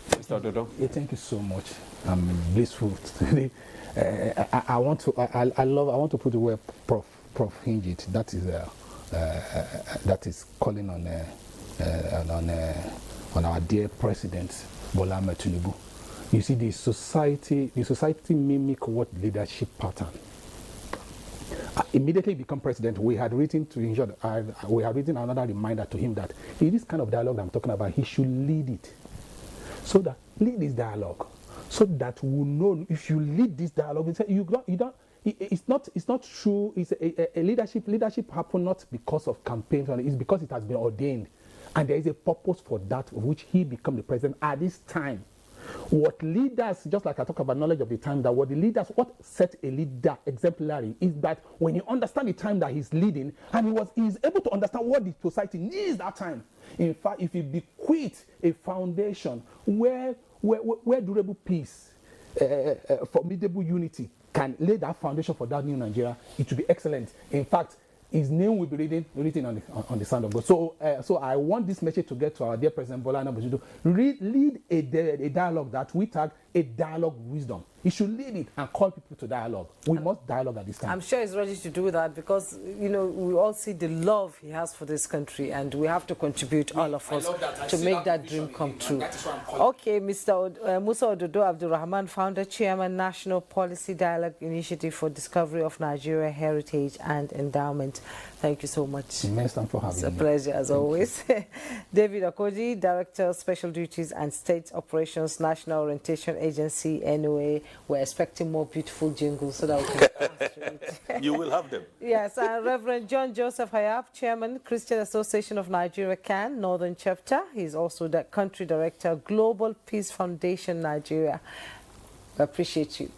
Mr. Ododo. Yeah, thank you so much. I'm blissful today. I want to put the word Prof Hingit. That is calling on our dear President Bola Ahmed Tinubu. You see, the society mimic what leadership pattern. Immediately become president, we had written another reminder to him that in this kind of dialogue that I'm talking about, he should lead it. So that lead this dialogue, so that we know if you lead this dialogue, it's not true. It's a leadership. Leadership happen not because of campaigns, it's because it has been ordained, and there is a purpose for that, of which he become the president at this time. What leaders, just like I talk about knowledge of the time, what sets a leader exemplary is that when he understands the time that he's leading, and he's able to understand what the society needs that time. In fact, if he bequeath a foundation where durable peace, formidable unity can lay that foundation for that new Nigeria, it will be excellent. In fact, his name will be written on the sand of God. So I want this message to get to our dear President Bola Ahmed Tinubu. Lead a dialogue that we tag a dialogue wisdom. He should lead it and call people to dialogue. We must dialogue at this time. I'm sure he's ready to do that because, we all see the love he has for this country, and we have to contribute, all of us, to make that dream come true. Okay, Mr. Musa Ododo Abdulrahman, Founder, Chairman, National Policy Dialogue Initiative for Discovery of Nigeria Heritage and Endowment. Thank you so much. Immense time for having me. It's a pleasure, as always. David Okoji, Director, Special Duties and State Operations, National Orientation Agency, NOA. We're expecting more beautiful jingles so that we can pass through it. You will have them. Yes, and Reverend John Joseph Hayab, Chairman, Christian Association of Nigeria, CAN, Northern Chapter. He's also the Country Director, Global Peace Foundation, Nigeria. We appreciate you.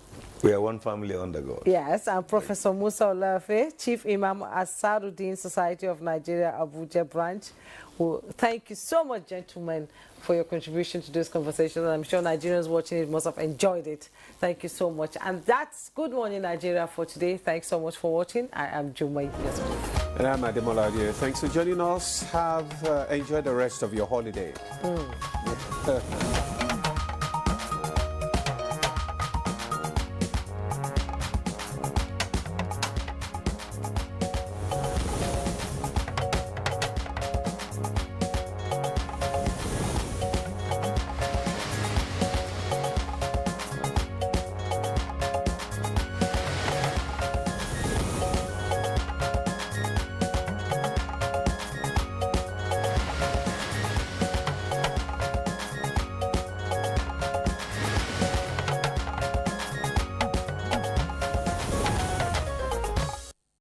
We are one family under God. Yes, and Professor Musa Olafe, Chief Imam Asaruddin Society of Nigeria, Abuja branch. Well, thank you so much, gentlemen, for your contribution to this conversation. I'm sure Nigerians watching it must have enjoyed it. Thank you so much. And that's Good Morning Nigeria for today. Thanks so much for watching. I am Jumai. And I'm Ademola Adio. Thanks for joining us. Enjoy the rest of your holiday.